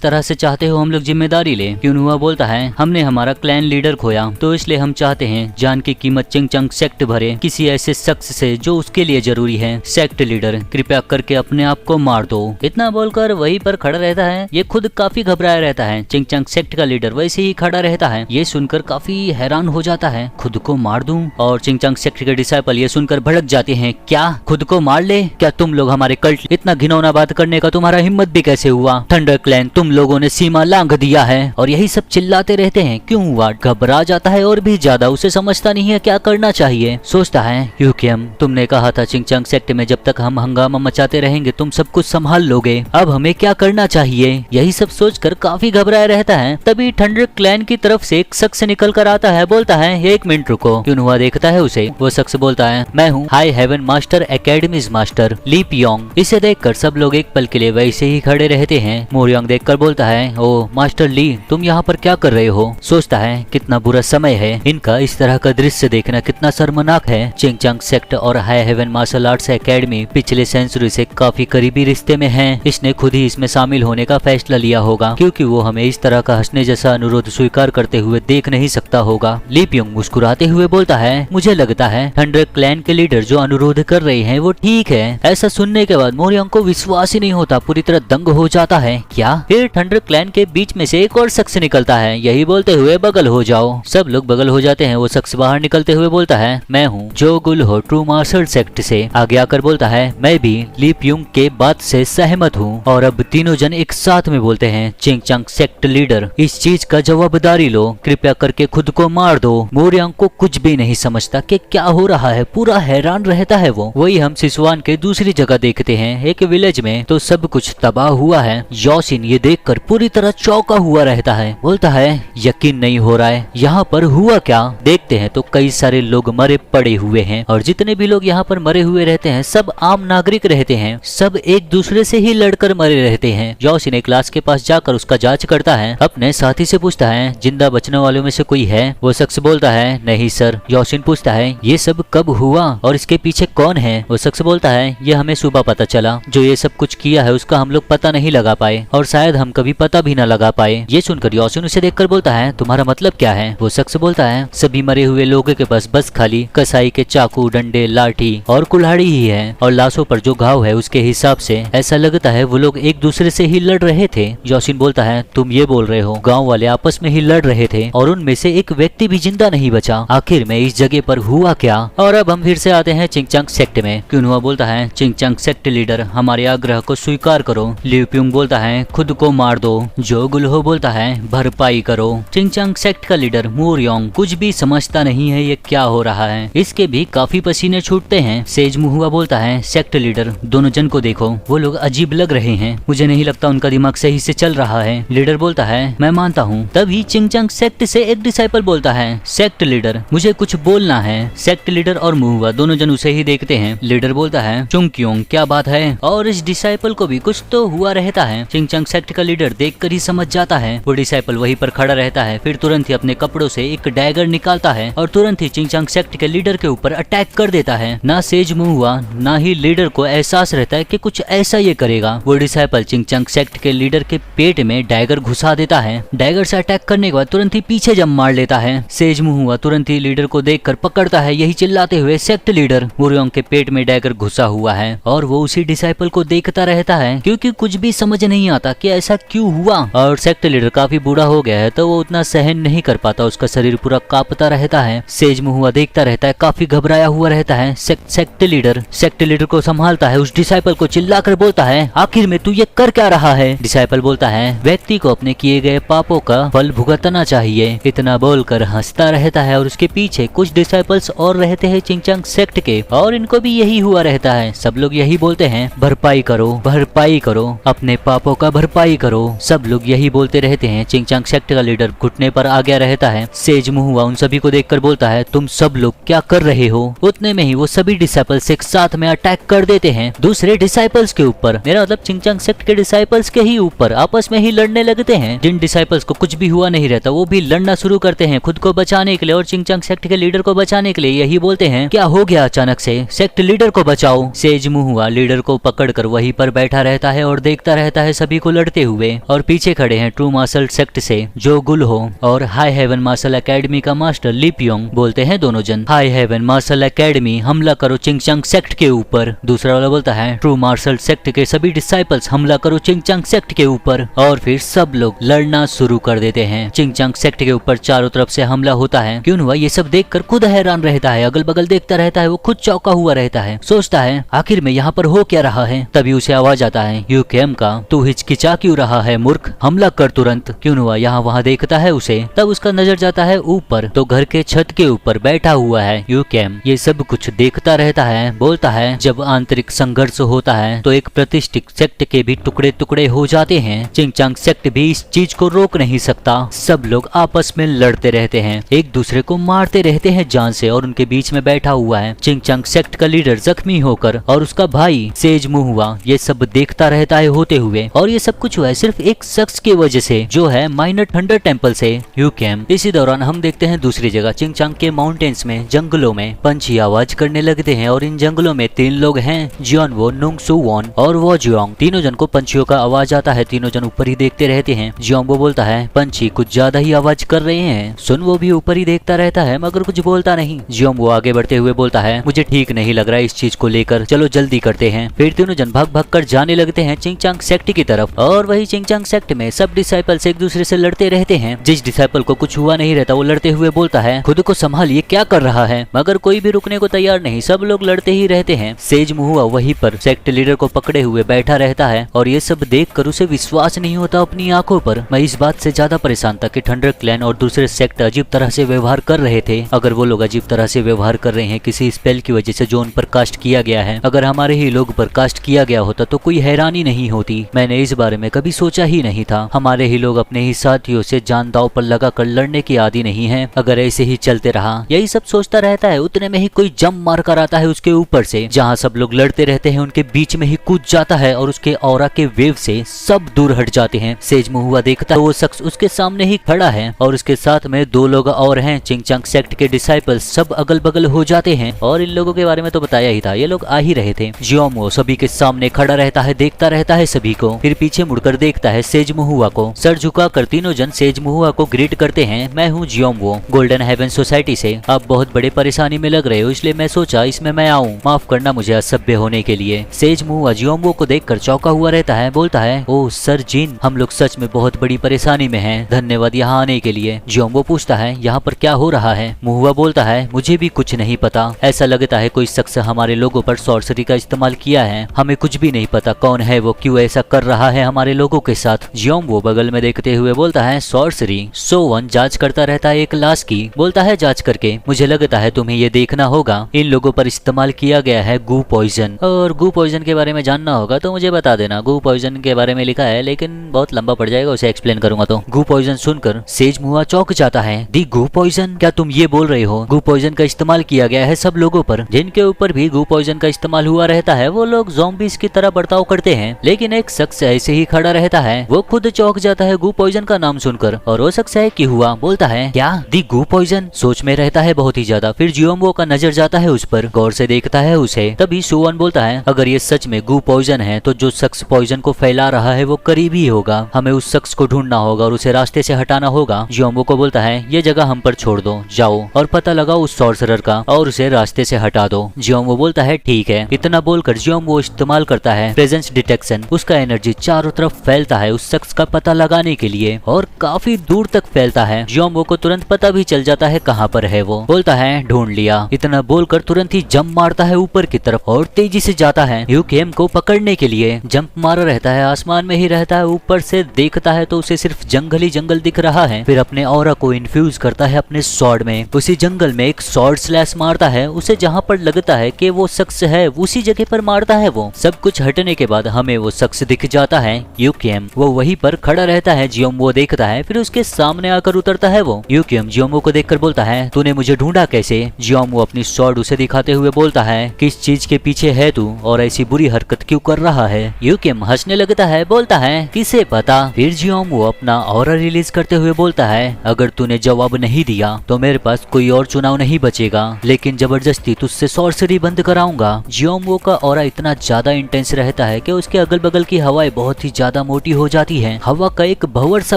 तरह से चाहते हो हम लोग जिम्मेदारी ले? क्यूनुआ बोलता है, हमने हमारा क्लैन लीडर खोया तो इसलिए हम चाहते हैं जान की कीमत चिंगचंग सेक्ट भरे किसी ऐसे शख्स से जो उसके लिए जरूरी है। सेक्ट लीडर कृपया करके अपने आप को मार दो। इतना बोलकर वहीं पर खड़ा रहता है। ये खुद काफी घबराया रहता है। चिंगचंग सेक्ट का लीडर वैसे ही खड़ा रहता है। ये सुनकर काफी हैरान हो जाता है, खुद को मार दूं? और चिंगचंग सेक्ट के डिसाइपल ये सुनकर भड़क जाते हैं, क्या खुद को मार ले? क्या तुम लोग हमारे कल्ट इतना घिनौना बात करने का तुम्हारा हिम्मत भी कैसे हुआ? थंडर क्लैन तुम लोगों ने सीमा लांघ दिया है। और यही सब चिल्लाते रहते हैं। क्यों हुआ? घबरा जाता है और भी ज्यादा। उसे समझता नहीं है क्या करना चाहिए। सोचता है, यूकियम तुमने कहा था चिंगचंग सेक्ट में जब तक हम हंगामा मचाते रहेंगे तुम सब कुछ संभाल लोगे। अब हमें क्या करना चाहिए? यही सब सोचकर काफी घबराया रहता है। तभी थंडर क्लैन की तरफ से एक शख्स निकल कर आता है। बोलता है, एक मिनट रुको। क्यूनुआ देखता है उसे। वो शख्स बोलता है, मैं हूँ high heaven master academy's master Li Pyeong. इसे देखकर सब लोग एक पल के लिए वैसे ही खड़े रहते हैं। मुरोयांग देखकर बोलता है, ओ मास्टर ली तुम यहाँ पर क्या कर रहे हो? सोचता है कितना बुरा समय है, इनका इस तरह का दृश्य देखना कितना शर्मनाक है। चिंगचंग सेक्ट और high heaven martial arts academy पिछले सेंचुरी से काफी करीबी रिश्ते में हैं। इसने खुद ही इसमें शामिल होने का फैसला लिया होगा क्योंकि वो हमें इस तरह का हंसने जैसा अनुरोध स्वीकार करते हुए देख नहीं सकता होगा। ली पियोंग मुस्कुराते हुए बोलता है, मुझे लगता है थंडर क्लैन के लीडर जो अनुरोध कर रहे हैं वो ठीक है। ऐसा सुनने के बाद मुरोयांग को विश्वास ही नहीं होता, पूरी तरह दंग हो जाता है। क्या? फिर थंडर क्लैन के बीच में से एक और शख्स निकलता है। यही बोलते हुए, बगल हो जाओ। सब लोग बगल हो जाते हैं। वो शख्स बाहर निकलते हुए बोलता है, मैं हूँ जो गुल हो ट्रू मार्शल सेक्ट से। आगे आकर बोलता है, मैं भी ली पियोंग के बात से सहमत हूँ। और अब तीनों जन एक साथ में बोलते हैं, चिंगचंग सेक्ट लीडर इस चीज का जवाबदारी लो, कृपया करके खुद को मार दो। मुरोयांग को कुछ भी नहीं समझता कि क्या हो रहा है, पूरा हैरान रहता है वो। वही हम सिसुआन के दूसरी जगह देखते हैं, एक विलेज में तो सब कुछ तबाह हुआ है। योशिन ये देखकर पूरी तरह चौंका हुआ रहता है। बोलता है, यकीन नहीं हो रहा है, यहाँ पर हुआ क्या? देखते हैं तो कई सारे लोग मरे पड़े हुए हैं और जितने भी लोग यहाँ पर मरे हुए रहते हैं सब आम नागरिक रहते हैं। सब एक दूसरे से ही लड़कर मरे रहते हैं। योशिन एक लाश के पास जाकर उसका जांच करता है। अपने साथी से पूछता है, जिंदा बचने वालों में से कोई है? वो शख्स बोलता है, नहीं सर। योशिन पूछता है, ये सब कब हुआ और इसके पीछे कौन है? वो शख्स बोलता है, ये हमें सुबह पता चला। जो ये सब कुछ किया है उसका हम लोग पता नहीं लगा पाए और शायद हम कभी पता भी न लगा पाए। ये सुनकर योशिन उसे देखकर बोलता है, तुम्हारा मतलब क्या है? वो शख्स बोलता है, सभी मरे हुए लोगों के पास बस खाली कसाई के चाकू, डंडे, लाठी और कुल्हाड़ी ही है और लाशों पर जो घाव है उसके हिसाब से ऐसा लगता है वो लोग एक दूसरे से ही लड़ रहे थे। योशिन बोलता है, तुम ये बोल रहे हो गांव वाले आपस में ही लड़ रहे थे और उनमें से एक व्यक्ति भी जिंदा नहीं बचा? आखिर में इस जगह पर हुआ क्या? और अब हम फिर से आते हैं चिंगचंग सेक्ट में। क्यूनुआ बोलता है, चिंगचंग सेक्ट लीडर हमारे आग्रह को स्वीकार करो। ली पियोंग बोलता है, खुद को मार दो। जो गुलहो बोलता है, भरपाई करो। चिंगचंग सेक्ट का लीडर मुरोयांग कुछ भी समझता नहीं है ये क्या हो रहा है। इसके भी काफी पसीने छूटते हैं। सेज मुहुआ बोलता है, सेक्ट लीडर दोनों जन को देखो, वो लोग अजीब लग रहे हैं, मुझे नहीं लगता उनका दिमाग सही से चल रहा है। लीडर बोलता है, मैं मानता हूँ। तभी चिंगचंग सेक्ट से एक डिसाइपल बोलता है, सेक्ट लीडर मुझे कुछ बोलना है। सेक्ट लीडर और मुहुआ दोनों जन उसे ही देखते हैं। लीडर बोलता है, चुंगक्योंग क्या बात है? और इस डिसाइपल को भी कुछ तो हुआ रहता है। चिंगचंग सेक्ट का लीडर देखकर ही समझ जाता है। वो डिसाइपल वहीं पर खड़ा रहता है, फिर तुरंत ही अपने कपड़ों से एक डैगर निकालता है और तुरंत ही चिंगचंग सेक्ट के लीडर के ऊपर अटैक कर देता है। ना सेज मुहुआ ना ही लीडर को एहसास रहता है कि कुछ ऐसा ये करेगा। वो डिसाइपल चिंगचंग सेक्ट के लीडर के पेट में डैगर घुसा देता है। डैगर से अटैक करने के बाद तुरंत ही पीछे जंप मार लेता है। सेज मुहुआ तुरंत ही लीडर को देखकर पकड़ता है, यही चिल्लाते हुए, सेक्ट लीडर मुरोयांग के पेट में डैगर घुसा हुआ है। और वो उसी डिसाइपल को देखता रहता है क्योंकि कुछ भी समझ नहीं आता कि ऐसा क्यों हुआ। और सेक्ट लीडर काफी बूढ़ा हो गया है तो वो उतना सहन नहीं कर पाता, उसका शरीर पूरा कांपता रहता है। सेज मुहुआ देखता रहता है, काफी घबराया हुआ रहता है। सेक्ट लीडर को संभालता है, उस डिसाइपल को चिल्लाकर बोलता है, आखिर में तू ये कर क्या रहा है? डिसाइपल बोलता है, व्यक्ति को अपने किए गए पापों का फल भुगतना चाहिए। इतना बोलकर हंसता रहता है और उसके पीछे कुछ डिसाइपल्स और रहते हैं चिंगचंग सेक्ट के और इनको भी यही हुआ रहता है। सब लोग यही बोलते हैं, भरपाई भरपाई करो, अपने पापों का भरपाई करो। सब लोग यही बोलते रहते हैं। चिंगचांग सेक्ट का लीडर घुटने पर आ गया रहता है। सेज मुहुआ उन सभी को देखकर बोलता है, तुम सब लोग क्या कर रहे हो? उतने में ही वो सभी डिसाइपल्स एक साथ में अटैक कर देते हैं दूसरे डिसाइपल्स के ऊपर। मेरा मतलब चिंगचांग सेक्ट के डिसाइपल्स के ही ऊपर आपस में ही लड़ने लगते हैं। जिन डिसाइपल्स को कुछ भी हुआ नहीं रहता वो भी लड़ना शुरू करते हैं खुद को बचाने के लिए और चिंगचांग सेक्ट के लीडर को बचाने के लिए। यही बोलते हैं, क्या हो गया अचानक से? सेक्ट लीडर को बचाओ। सेज मुहुआ लीडर को पकड़कर वहीं पर बैठा रहता है और देखता रहता है सभी को लड़ते हुए। और पीछे खड़े हैं ट्रू मार्शल सेक्ट से जो गुलहो और हाई हेवन मार्शल एकेडमी का मास्टर लिपियोंग। बोलते हैं दोनों जन, हाई हेवन मार्शल एकेडमी हमला करो चिंगचांग सेक्ट के ऊपर। दूसरा वाला बोलता है, ट्रू मार्शल सेक्ट के सभी डिसाइपल्स हमला करो चिंगचांग सेक्ट के ऊपर। और फिर सब लोग लड़ना शुरू कर देते हैं। चिंगचांग सेक्ट के ऊपर चारों तरफ से हमला होता है। क्यों हुआ ये सब देखकर खुद हैरान रहता है, अगल बगल देखता रहता है। वो खुद चौंका हुआ रहता है, सोचता है आखिर में यहाँ पर हो क्या रहा है। तभी उसे आवाज आता है यूकेम का, तू हिचकिचा क्यों रहा है मूर्ख, हमला कर तुरंत। क्यों हुआ यहाँ वहाँ देखता है उसे। तब उसका नजर जाता है ऊपर, तो घर के छत के ऊपर बैठा हुआ है यूकेम। ये सब कुछ देखता रहता है। बोलता है, जब आंतरिक संघर्ष होता है तो एक प्रतिष्ठित सेक्ट के भी टुकड़े टुकड़े हो जाते हैं। चिंगचांग सेक्ट भी इस चीज को रोक नहीं सकता। सब लोग आपस में लड़ते रहते हैं, एक दूसरे को मारते रहते हैं जान से। और उनके बीच में बैठा हुआ है चिंगचांग सेक्ट का लीडर जख्मी होकर और उसका भाई सेज मुहुआ। ये सब देखता रहता है होते हुए। और ये सब कुछ हुआ है सिर्फ एक शख्स की वजह से जो है माइनर थंडर टेंपल से, यूकेम। इसी दौरान हम देखते हैं दूसरी जगह चिंगचांग के माउंटेन्स में जंगलों में पंछी आवाज करने लगते हैं। और इन जंगलों में 3 लोग हैं, जियोनवो, नुंगसुवोन और वो जियोंग। तीनों जन को पंछियों का आवाज आता है। तीनों जन ऊपर ही देखते रहते हैं। जियोंगो बोलता है, पंछी कुछ ज्यादा ही आवाज कर रहे हैं। सुन वो भी ऊपर ही देखता रहता है मगर कुछ बोलता नहीं। जियोंगो आगे बढ़ते हुए बोलता है, मुझे ठीक नहीं लग रहा है इस चीज को लेकर, चलो जल्दी करते हैं। फिर तीनों जन भाग भाग कर जाने लगते हैं चिंगचांग सेक्ट की तरफ। और वही चिंगचांग सेक्ट में सब डिसाइपल्स एक दूसरे से लड़ते रहते हैं। जिस डिसाइपल को कुछ हुआ नहीं रहता वो लड़ते हुए बोलता है, खुद को संभालिए, क्या कर रहा है। मगर कोई भी रुकने को तैयार नहीं, सब लोग लड़ते ही रहते हैं। सेज मुहुआ वहीं पर सेक्ट लीडर को पकड़े हुए बैठा रहता है। और ये सब देखकर उसे विश्वास नहीं होता अपनी आंखों पर। मैं इस बात से ज्यादा परेशान था कि थंडर क्लैन और दूसरे सेक्ट अजीब तरह से व्यवहार कर रहे थे। अगर वो लोग अजीब तरह से व्यवहार कर रहे हैं किसी स्पेल की वजह से जो उन पर कास्ट किया गया है, अगर हमारे ही लोग पर कास्ट किया गया होता तो कोई हैरानी नहीं होती। मैंने इस बारे में कभी सोचा ही नहीं था। हमारे ही लोग अपने ही साथियों से जान दांव पर लगा कर लड़ने की आदी नहीं है। अगर ऐसे ही चलते रहा, यही सब सोचता रहता है। उतने में ही कोई जंप मार कर आता है उसके ऊपर से। जहाँ सब लोग लड़ते रहते हैं उनके बीच में ही कूद जाता है और उसके ऑरा के वेव से सब दूर हट जाते हैं। सेज मुहुआ देखता है वो शख्स उसके सामने ही खड़ा है और उसके साथ में 2 लोग और हैं चिंगचांग सेक्ट के डिसाइपल्स। सब अगल बगल हो जाते हैं। और इन लोगों के बारे में तो बताया ही था, ये लोग आ ही रहे थे। जियोमो सभी के सामने खड़ा रहता है, देखता रहता है सभी को। फिर पीछे मुड़कर देखता है सेज मुहुआ को। सर झुकाकर तीनों जन सेज मुहुआ को ग्रीट करते हैं, मैं हूँ जियोमो, गोल्डन हेवन सोसाइटी से। आप बहुत बड़े परेशानी में लग रहे हो, इसलिए मैं सोचा इसमें मैं आऊँ, माफ करना मुझे असभ्य होने के लिए। सेज मुहुआ जियोमो को देखकर चौंका हुआ रहता है। बोलता है, ओ सर जिन, हम लोग सच में बहुत बड़ी परेशानी में हैं, धन्यवाद यहाँ आने के लिए। जियोमो पूछता है, यहाँ पर क्या हो रहा है? मुहुआ बोलता है, मुझे भी कुछ नहीं पता। ऐसा लगता है कोई शख्स हमारे लोगों पर सॉर्सरी का इस्तेमाल किया है। हमें कुछ भी नहीं पता कौन है वो, क्यों ऐसा कर रहा है हमारे लोगों के साथ। जियोमो बगल में देखते हुए बोलता है, सॉर्सरी? सोवन जांच करता रहता है एक लाश की। बोलता है, जांच करके मुझे लगता है तुम्हें ये देखना होगा, इन लोगों पर इस्तेमाल किया गया है गू पॉइजन। और गू पॉइजन के बारे में जानना होगा तो मुझे बता देना। गू पॉइजन के बारे में लिखा है लेकिन बहुत लंबा पड़ जाएगा, उसे एक्सप्लेन करूंगा तो। गू पॉइजन सुनकर सेज मुहुआ चौंक जाता है। दी गू पॉइजन? क्या तुम ये बोल रहे हो गू पॉइजन का इस्तेमाल किया गया है सब लोगों पर? जिनके ऊपर भी गू पॉइजन का इस्तेमाल हुआ रहता है वो लोग ज़ॉम्बीज की तरह बर्ताव करते हैं। लेकिन एक शख्स ऐसे ही खड़ा रहता है, वो खुद चौंक जाता है गू पॉइजन का नाम सुनकर। और वो शख्स है कि हुआ। बोलता है, क्या दी गू पॉइजन? सोच में रहता है बहुत ही ज्यादा। फिर जियोमो का नजर जाता है उस पर, गौर से देखता है उसे। तभी सुवन बोलता है, अगर ये सच में गू पॉइजन है तो जो शख्स पॉइजन को फैला रहा है वो करीब ही होगा। हमें उस शख्स को ढूंढना होगा और उसे रास्ते से हटाना होगा। जियोमो को बोलता है, ये जगह हम पर छोड़ दो, जाओ और पता लगाओ उस सॉर्सरर का और उसे रास्ते से हटा दो। जियोमो बोलता है, ठीक है। इतना बोलकर जियोमो इस्तेमाल करता है प्रेजेंस डिटेक्शन। उसका एनर्जी चारों तरफ फैलता है उस शख्स का पता लगाने के लिए और काफी दूर तक फैलता है। जियोमो को तुरंत पता भी चल जाता है कहाँ पर है वो। बोलता है, ढूंढ लिया। इतना बोलकर तुरंत ही जंप मारता है ऊपर की तरफ और तेजी से जाता है यूकेम को पकड़ने के लिए। जंप मारा रहता है, आसमान में ही रहता है। ऊपर से देखता है तो उसे सिर्फ जंगल ही जंगल दिख रहा है। फिर अपने ऑरा को इन्फ्यूज करता है अपने स्वॉर्ड में। उसी जंगल में एक स्वॉर्ड स्लैश मारता है। उसे जहाँ पर लगता है कि वो शख्स है उसी जगह पर मारता है वो। सब कुछ हटने के बाद हमें वो शख्स दिख जाता है, यूकियम। वो वहीं पर खड़ा रहता है, जियोमो देखता है, फिर उसके सामने आकर उतरता है वो। यूकियम जियोमो को देखकर बोलता है, तूने मुझे ढूंढा कैसे? जियोमो अपनी स्वॉर्ड उसे दिखाते हुए बोलता है, किस चीज के पीछे है तू और ऐसी बुरी हरकत क्यों कर रहा है? यूकियम हंसने लगता है, बोलता है, किसे पता। फिर जियोमो अपना ऑरा रिलीज करते हुए बोलता है, अगर तूने जवाब नहीं दिया तो मेरे पास कोई और चुनाव नहीं बचेगा, लेकिन जबरदस्ती तुझसे सॉर्सरी बंद कराऊंगा। जियोमो का ऑरा इतना ज्यादा इंटेंस रहता है कि उसके अगल बगल की हवाएं बहुत ही ज्यादा मोटी हो जाती है। हवा का एक भंवर सा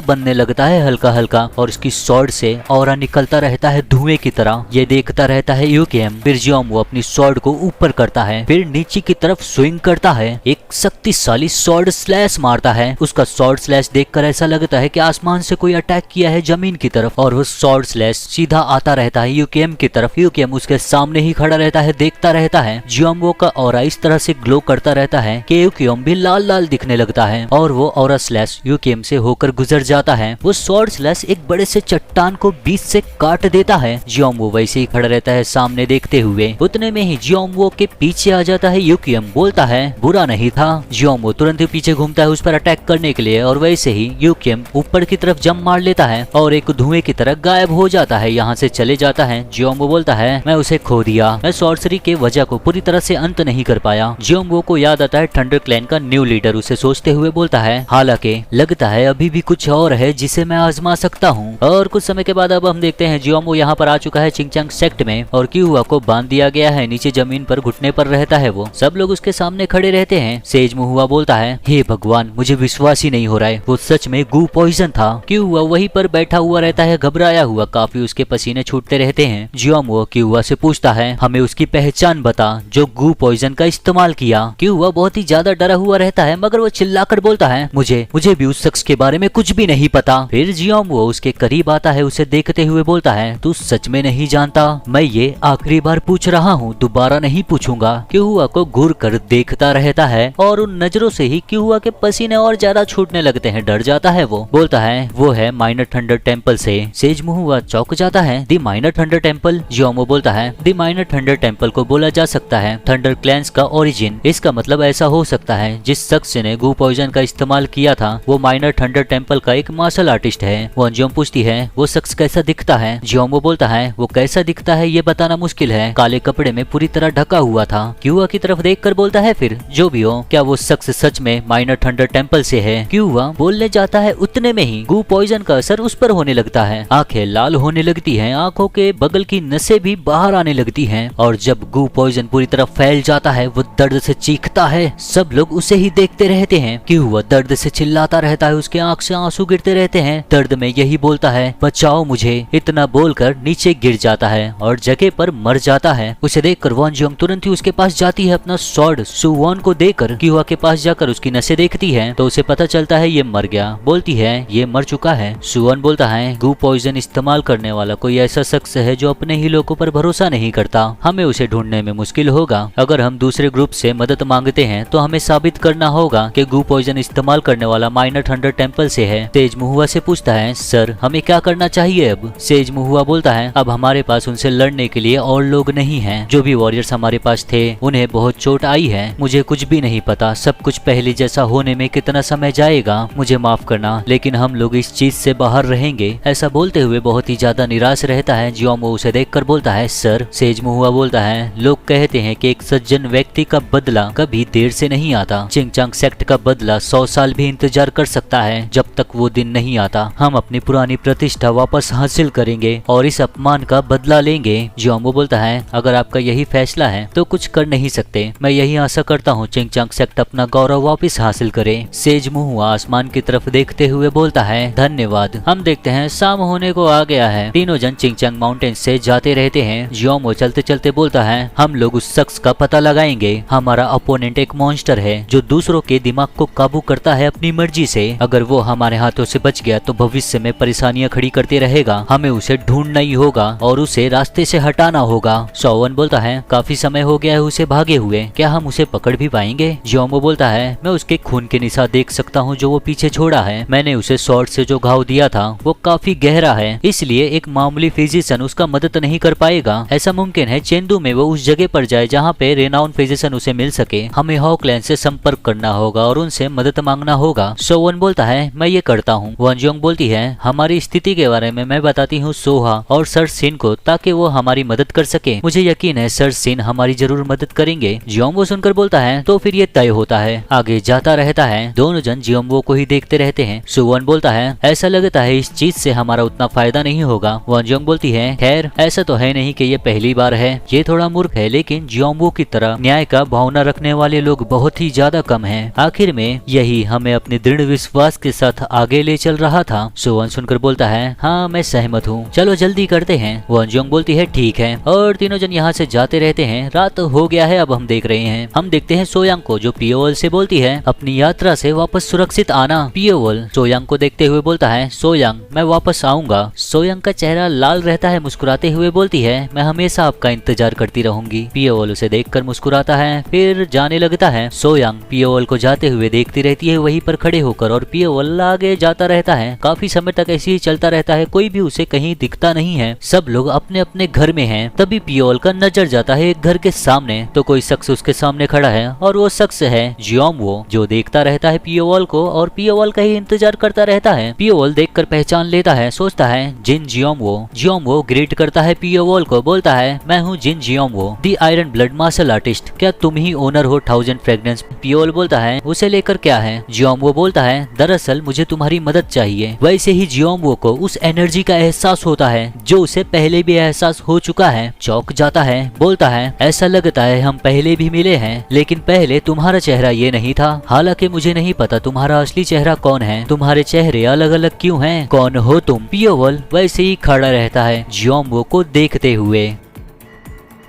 बनने लगता है हल्का हल्का, और उसकी स्वॉर्ड से ऑरा निकलता रहता है धुएं की तरह। ये देखता रहता है यूकियम। फिर जियोमो अपनी स्वॉर्ड को ऊपर करता है, फिर नीचे की तरफ स्विंग करता है, एक शक्तिशाली स्वॉर्ड स्लैश मारता है। उसका स्वॉर्ड स्लैश देखकर ऐसा लगता है कि आसमान से कोई अटैक किया है जमीन की तरफ, और वो स्वॉर्ड स्लैश सीधा आता रहता है यूकियम की तरफ। यूकियम उसके सामने ही खड़ा रहता है, देखता रहता है। जियोमो का ऑरा इस तरह से ग्लो करता रहता है कि यूकियम भी लाल लाल दिखने लगता है, और वो ऑरा स्लैश यूकियम से होकर गुजर जाता है। वो स्वॉर्ड स्लैश एक बड़े से चट्टान को बीच से काट देता है। जियोमो वैसे ही खड़ा रहता है सामने देखते हुए। उतने में ही जियोमो के पीछे आ जाता है यूकियम, बोलता है, बुरा नहीं था। जियोमो तुरंत ही पीछे घूमता है उस पर अटैक करने के लिए, और वैसे ही यूकियम ऊपर की तरफ जंप मार लेता है और एक धुएं की तरह गायब हो जाता है, यहाँ से चले जाता है। जियोमो बोलता है, मैं उसे खो दिया, मैं सॉर्सरी के वजह को पूरी तरह से अंत नहीं कर पाया। जियोमो को याद आता है थंडर क्लैन का न्यू लीडर, उसे सोचते हुए बोलता है, हालांकि लगता है अभी भी कुछ और है जिसे मैं आजमा सकता हूँ। और कुछ समय के बाद अब हम देखते हैं जियोमो यहाँ पर आ चुका है चिंगचांग सेक्ट में, और क्यूहुआ को बांध दिया गया है, नीचे जमीन पर घुटने पर रहता है वो। सब लोग उसके सामने खड़े रहते हैं। सेज मुहुआ बोलता है, हे भगवान, मुझे विश्वास ही नहीं हो रहा है, वो सच में गू पॉइजन था। क्यूहुआ वहीं पर बैठा हुआ रहता है घबराया हुआ, काफी उसके पसीने छूटते रहते हैं। जियोमो क्यूहुआ से पूछता है, हमें उसकी पहचान बता जो गू पॉइजन का इस्तेमाल किया। क्यूहुआ बहुत ही ज्यादा डरा हुआ रहता है, मगर वो चिल्लाकर बोलता है, मुझे भी उस शख्स के बारे में कुछ भी नहीं पता। फिर जियोमो उसके करीब आता है, उसे देखते हुए बोलता है, तू सच में नहीं जानता? मैं ये आखिरी बार पूछ रहा हूँ, दोबारा नहीं पूछूंगा। क्यूहुआ को घूर कर देखता रहता है, और उन नजरों से ही क्यूहुआ के पसीने और ज्यादा छूटने लगते हैं। डर जाता है वो, बोलता है, वो है माइनर थंडर टेम्पल से। सेज मुहुआ चौंक जाता है, दी माइनर थंडर टेम्पल? जियोमो बोलता है, दी माइनर थंडर टेम्पल को बोला जा सकता है थंडर क्लैंस का ओरिजिन। इसका मतलब ऐसा हो सकता है जिस शख्स ने गू पॉइजन का इस्तेमाल किया था वो माइनर थंडर टेम्पल का एक मार्शल आर्टिस्ट है। वो अंजुम पूछती है, वो शख्स कैसा दिखता है? जियोमो बोलता है, वो कैसा दिखता है ये बताना मुश्किल है, काले कपड़े में पूरी तरह ढका हुआ था। क्यूहुआ की तरफ देखकर बोलता है, फिर जो भी हो, क्या वो शख्स सच में माइनर थंडर टेम्पल से है? क्यूहुआ बोलने जाता है, उतने में ही गू पॉइजन का असर उस पर होने लगता है। आंखें लाल होने लगती हैं, आंखों के बगल की नसें भी बाहर आने लगती हैं, और जब गू पॉइजन पूरी तरह फैल जाता है वो दर्द से चीखता है। सब लोग उसे ही देखते रहते हैं। क्यूहुआ दर्द से चिल्लाता रहता है, उसके आंख से आंसू गिरते रहते हैं। दर्द में यही बोलता है, बचाओ मुझे। इतना बोलकर नीचे गिर जाता है और जगह पर मर जाता है। उसे देखकर वॉन जियोंग तुरंत ही उसके पास जाती है। अपना स्वॉर्ड सुवॉन को देकर क्यूहुआ के पास जाकर उसकी नसें देखती है तो उसे पता चलता है ये मर गया। बोलती है, ये मर चुका है। सुवॉन बोलता है, गू पॉइजन इस्तेमाल करने वाला कोई ऐसा शख्स है जो अपने ही लोगों पर भरोसा नहीं करता। हमें उसे ढूंढने में मुश्किल होगा। अगर हम दूसरे ग्रुप से मदद मांगते हैं तो हमें साबित करना होगा कि गू पॉइजन इस्तेमाल करने वाला माइनर थंडर टेम्पल से है। सेज मुहुआ से पूछता है, सर हमें क्या करना चाहिए अब? सेज मुहुआ बोलता है, अब हमारे पास उनसे लड़ने के लिए और लोग नहीं हैं। जो भी वॉरियर्स हमारे पास थे उन्हें बहुत चोट आई है। मुझे कुछ भी नहीं पता सब कुछ पहले जैसा होने में कितना समय जाएगा। मुझे माफ करना, लेकिन हम लोग इस चीज से बाहर रहेंगे। ऐसा बोलते हुए बहुत ही ज्यादा निराश रहता है। जियोमो उसे देखकर बोलता है, सर। सेज मुहुआ बोलता है, लोग कहते हैं कि एक सज्जन व्यक्ति का बदला कभी देर से नहीं आता। चिंगचांग सेक्ट का बदला 100 साल भी इंतजार कर सकता है। जब तक वो दिन नहीं आता हम अपनी पुरानी प्रतिष्ठा वापस हासिल करेंगे और इस अपमान का बदला लेंगे। जियोमो बोलता है, अगर आपका यही फैसला है तो कुछ कर नहीं सकते। मैं यही आशा करता हूँ चिंगचांग सेक्ट अपना गौरव वापस हासिल करे। सेज मुहुआ आसमान की तरफ देखते हुए बोलता है, धन्यवाद। हम देखते हैं शाम होने को आ गया है। तीनों जन चिंगचांग माउंटेन से जाते रहते हैं। जियोमो चलते चलते बोलता है, हम लोग उस शख्स का पता लगाएंगे। हमारा अपोनेंट एक मॉन्स्टर है जो दूसरों के दिमाग को काबू करता है अपनी मर्जी से। अगर वो हमारे हाथों से बच गया तो भविष्य में परेशानियां खड़ी करते रहेगा। हमें उसे ढूंढना ही होगा और उसे रास्ते से हटाना होगा। सोवन बोलता है, काफी समय हो गया है उसे भागे हुए, क्या हम उसे पकड़ भी पाएंगे? जियोमो बोलता है, मैं उसके खून के निशान देख सकता हूँ जो वो पीछे छोड़ा है। मैंने उसे स्वॉर्ड से जो घाव दिया था वो काफी गहरा है, इसलिए एक मामूली फिजिशियन उसका मदद नहीं कर पाएगा। ऐसा मुमकिन है चेंदू में वो उस जगह पर जाए जहाँ पे रेनाउन फिजिशियन उसे मिल सके। हमें हॉकलैंड से संपर्क करना होगा और उनसे मदद मांगना होगा। सोवन बोलता है मैं ये करता हूँ। वन जियोंग बोलती है हमारी स्थिति के बारे में मैं बताती हूँ सोहा और सर सिन को ताकि वो हमारी मदद कर सके। मुझे यकीन है सर सिन हमारी जरूर मदद करेंगे। जियोंबो सुनकर बोलता है तो फिर ये तय होता है। आगे जाता रहता है। दोनों जन जियोंबो को ही देखते रहते हैं। सुवन बोलता है ऐसा लगता है इस चीज से हमारा उतना फायदा नहीं होगा। वन जियोंग बोलती है खैर ऐसा तो है नहीं कि ये पहली बार है। ये थोड़ा मूर्ख है लेकिन जियोंबो की तरह न्याय का भावना रखने वाले लोग बहुत ही ज्यादा कम हैं। आखिर में यही हमें अपने दृढ़ विश्वास के साथ आगे ले चल रहा था। सुवन सुनकर बोलता है हाँ मैं सहमत हूँ, चलो जल्दी करते हैं। वन जियोंग बोलती है ठीक है और तीनों जन यहाँ से जाते रहते हैं। रात हो गया है। अब हम देख रहे हैं, हम देखते हैं सोयांग को जो पियोवल से बोलती है अपनी यात्रा से वापस सुरक्षित आना। पियोवल सोयांग को देखते हुए बोलता है सोयांग मैं वापस आऊंगा। सोयांग का चेहरा लाल रहता है। मुस्कुराते हुए बोलती है मैं हमेशा आपका इंतजार करती रहूंगी। पियोवल उसे देखकर मुस्कुराता है फिर जाने लगता है। सोयांग पियोवल को जाते हुए देखती रहती है वहीं पर खड़े होकर और पियोवल आगे जाता रहता है। काफी समय तक ऐसे ही चलता रहता है। कोई भी उसे कहीं दिखता नहीं है। सब लोग अपने अपने घर में हैं। तभी पियोवल का नजर जाता है एक घर के सामने तो कोई शख्स उसके सामने खड़ा है और वो शख्स है जियोंबो जो देखता रहता है पियोवल को और पियोवल का ही इंतजार करता रहता है। पियोवल देखकर पहचान लेता है। सोचता है जिन जियोंबो। जियोंबो ग्रीट करता है पियोवल को, बोलता है मैं हूँ जिन जियोंबो दी आयरन ब्लड मार्शल आर्टिस्ट। क्या तुम ही ओनर हो 1000 फ्रेग्रेंस? पियोवल बोलता है उसे लेकर क्या है? जियोंबो बोलता है दरअसल मुझे तुम्हारी मदद चाहिए। वैसे ही जियोंबो को उस एनर्जी का एहसास होता है जो उसे पहले भी एहसास हो चुका है। चौंक जाता है। बोलता है ऐसा लगता है हम पहले भी मिले हैं लेकिन पहले तुम्हारा चेहरा ये नहीं था। हालांकि मुझे नहीं पता तुम्हारा असली चेहरा कौन है। तुम्हारे चेहरे अलग अलग क्यों हैं? कौन हो तुम? पियोवल वैसे ही खड़ा रहता है जियोंबो को देखते हुए।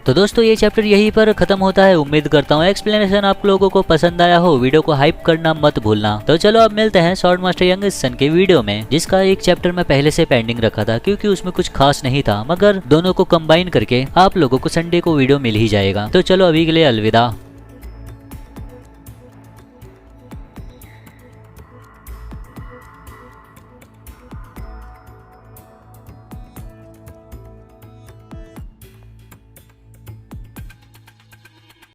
तो दोस्तों ये चैप्टर यहीं पर खत्म होता है। उम्मीद करता हूँ एक्सप्लेनेशन आप लोगों को पसंद आया हो। वीडियो को हाइप करना मत भूलना। तो चलो अब मिलते हैं स्वॉर्ड मास्टर यंग सन के वीडियो में जिसका एक चैप्टर मैं पहले से पेंडिंग रखा था क्योंकि उसमें कुछ खास नहीं था, मगर दोनों को कंबाइन करके आप लोगों को संडे को वीडियो मिल ही जाएगा। तो चलो अभी के लिए अलविदा।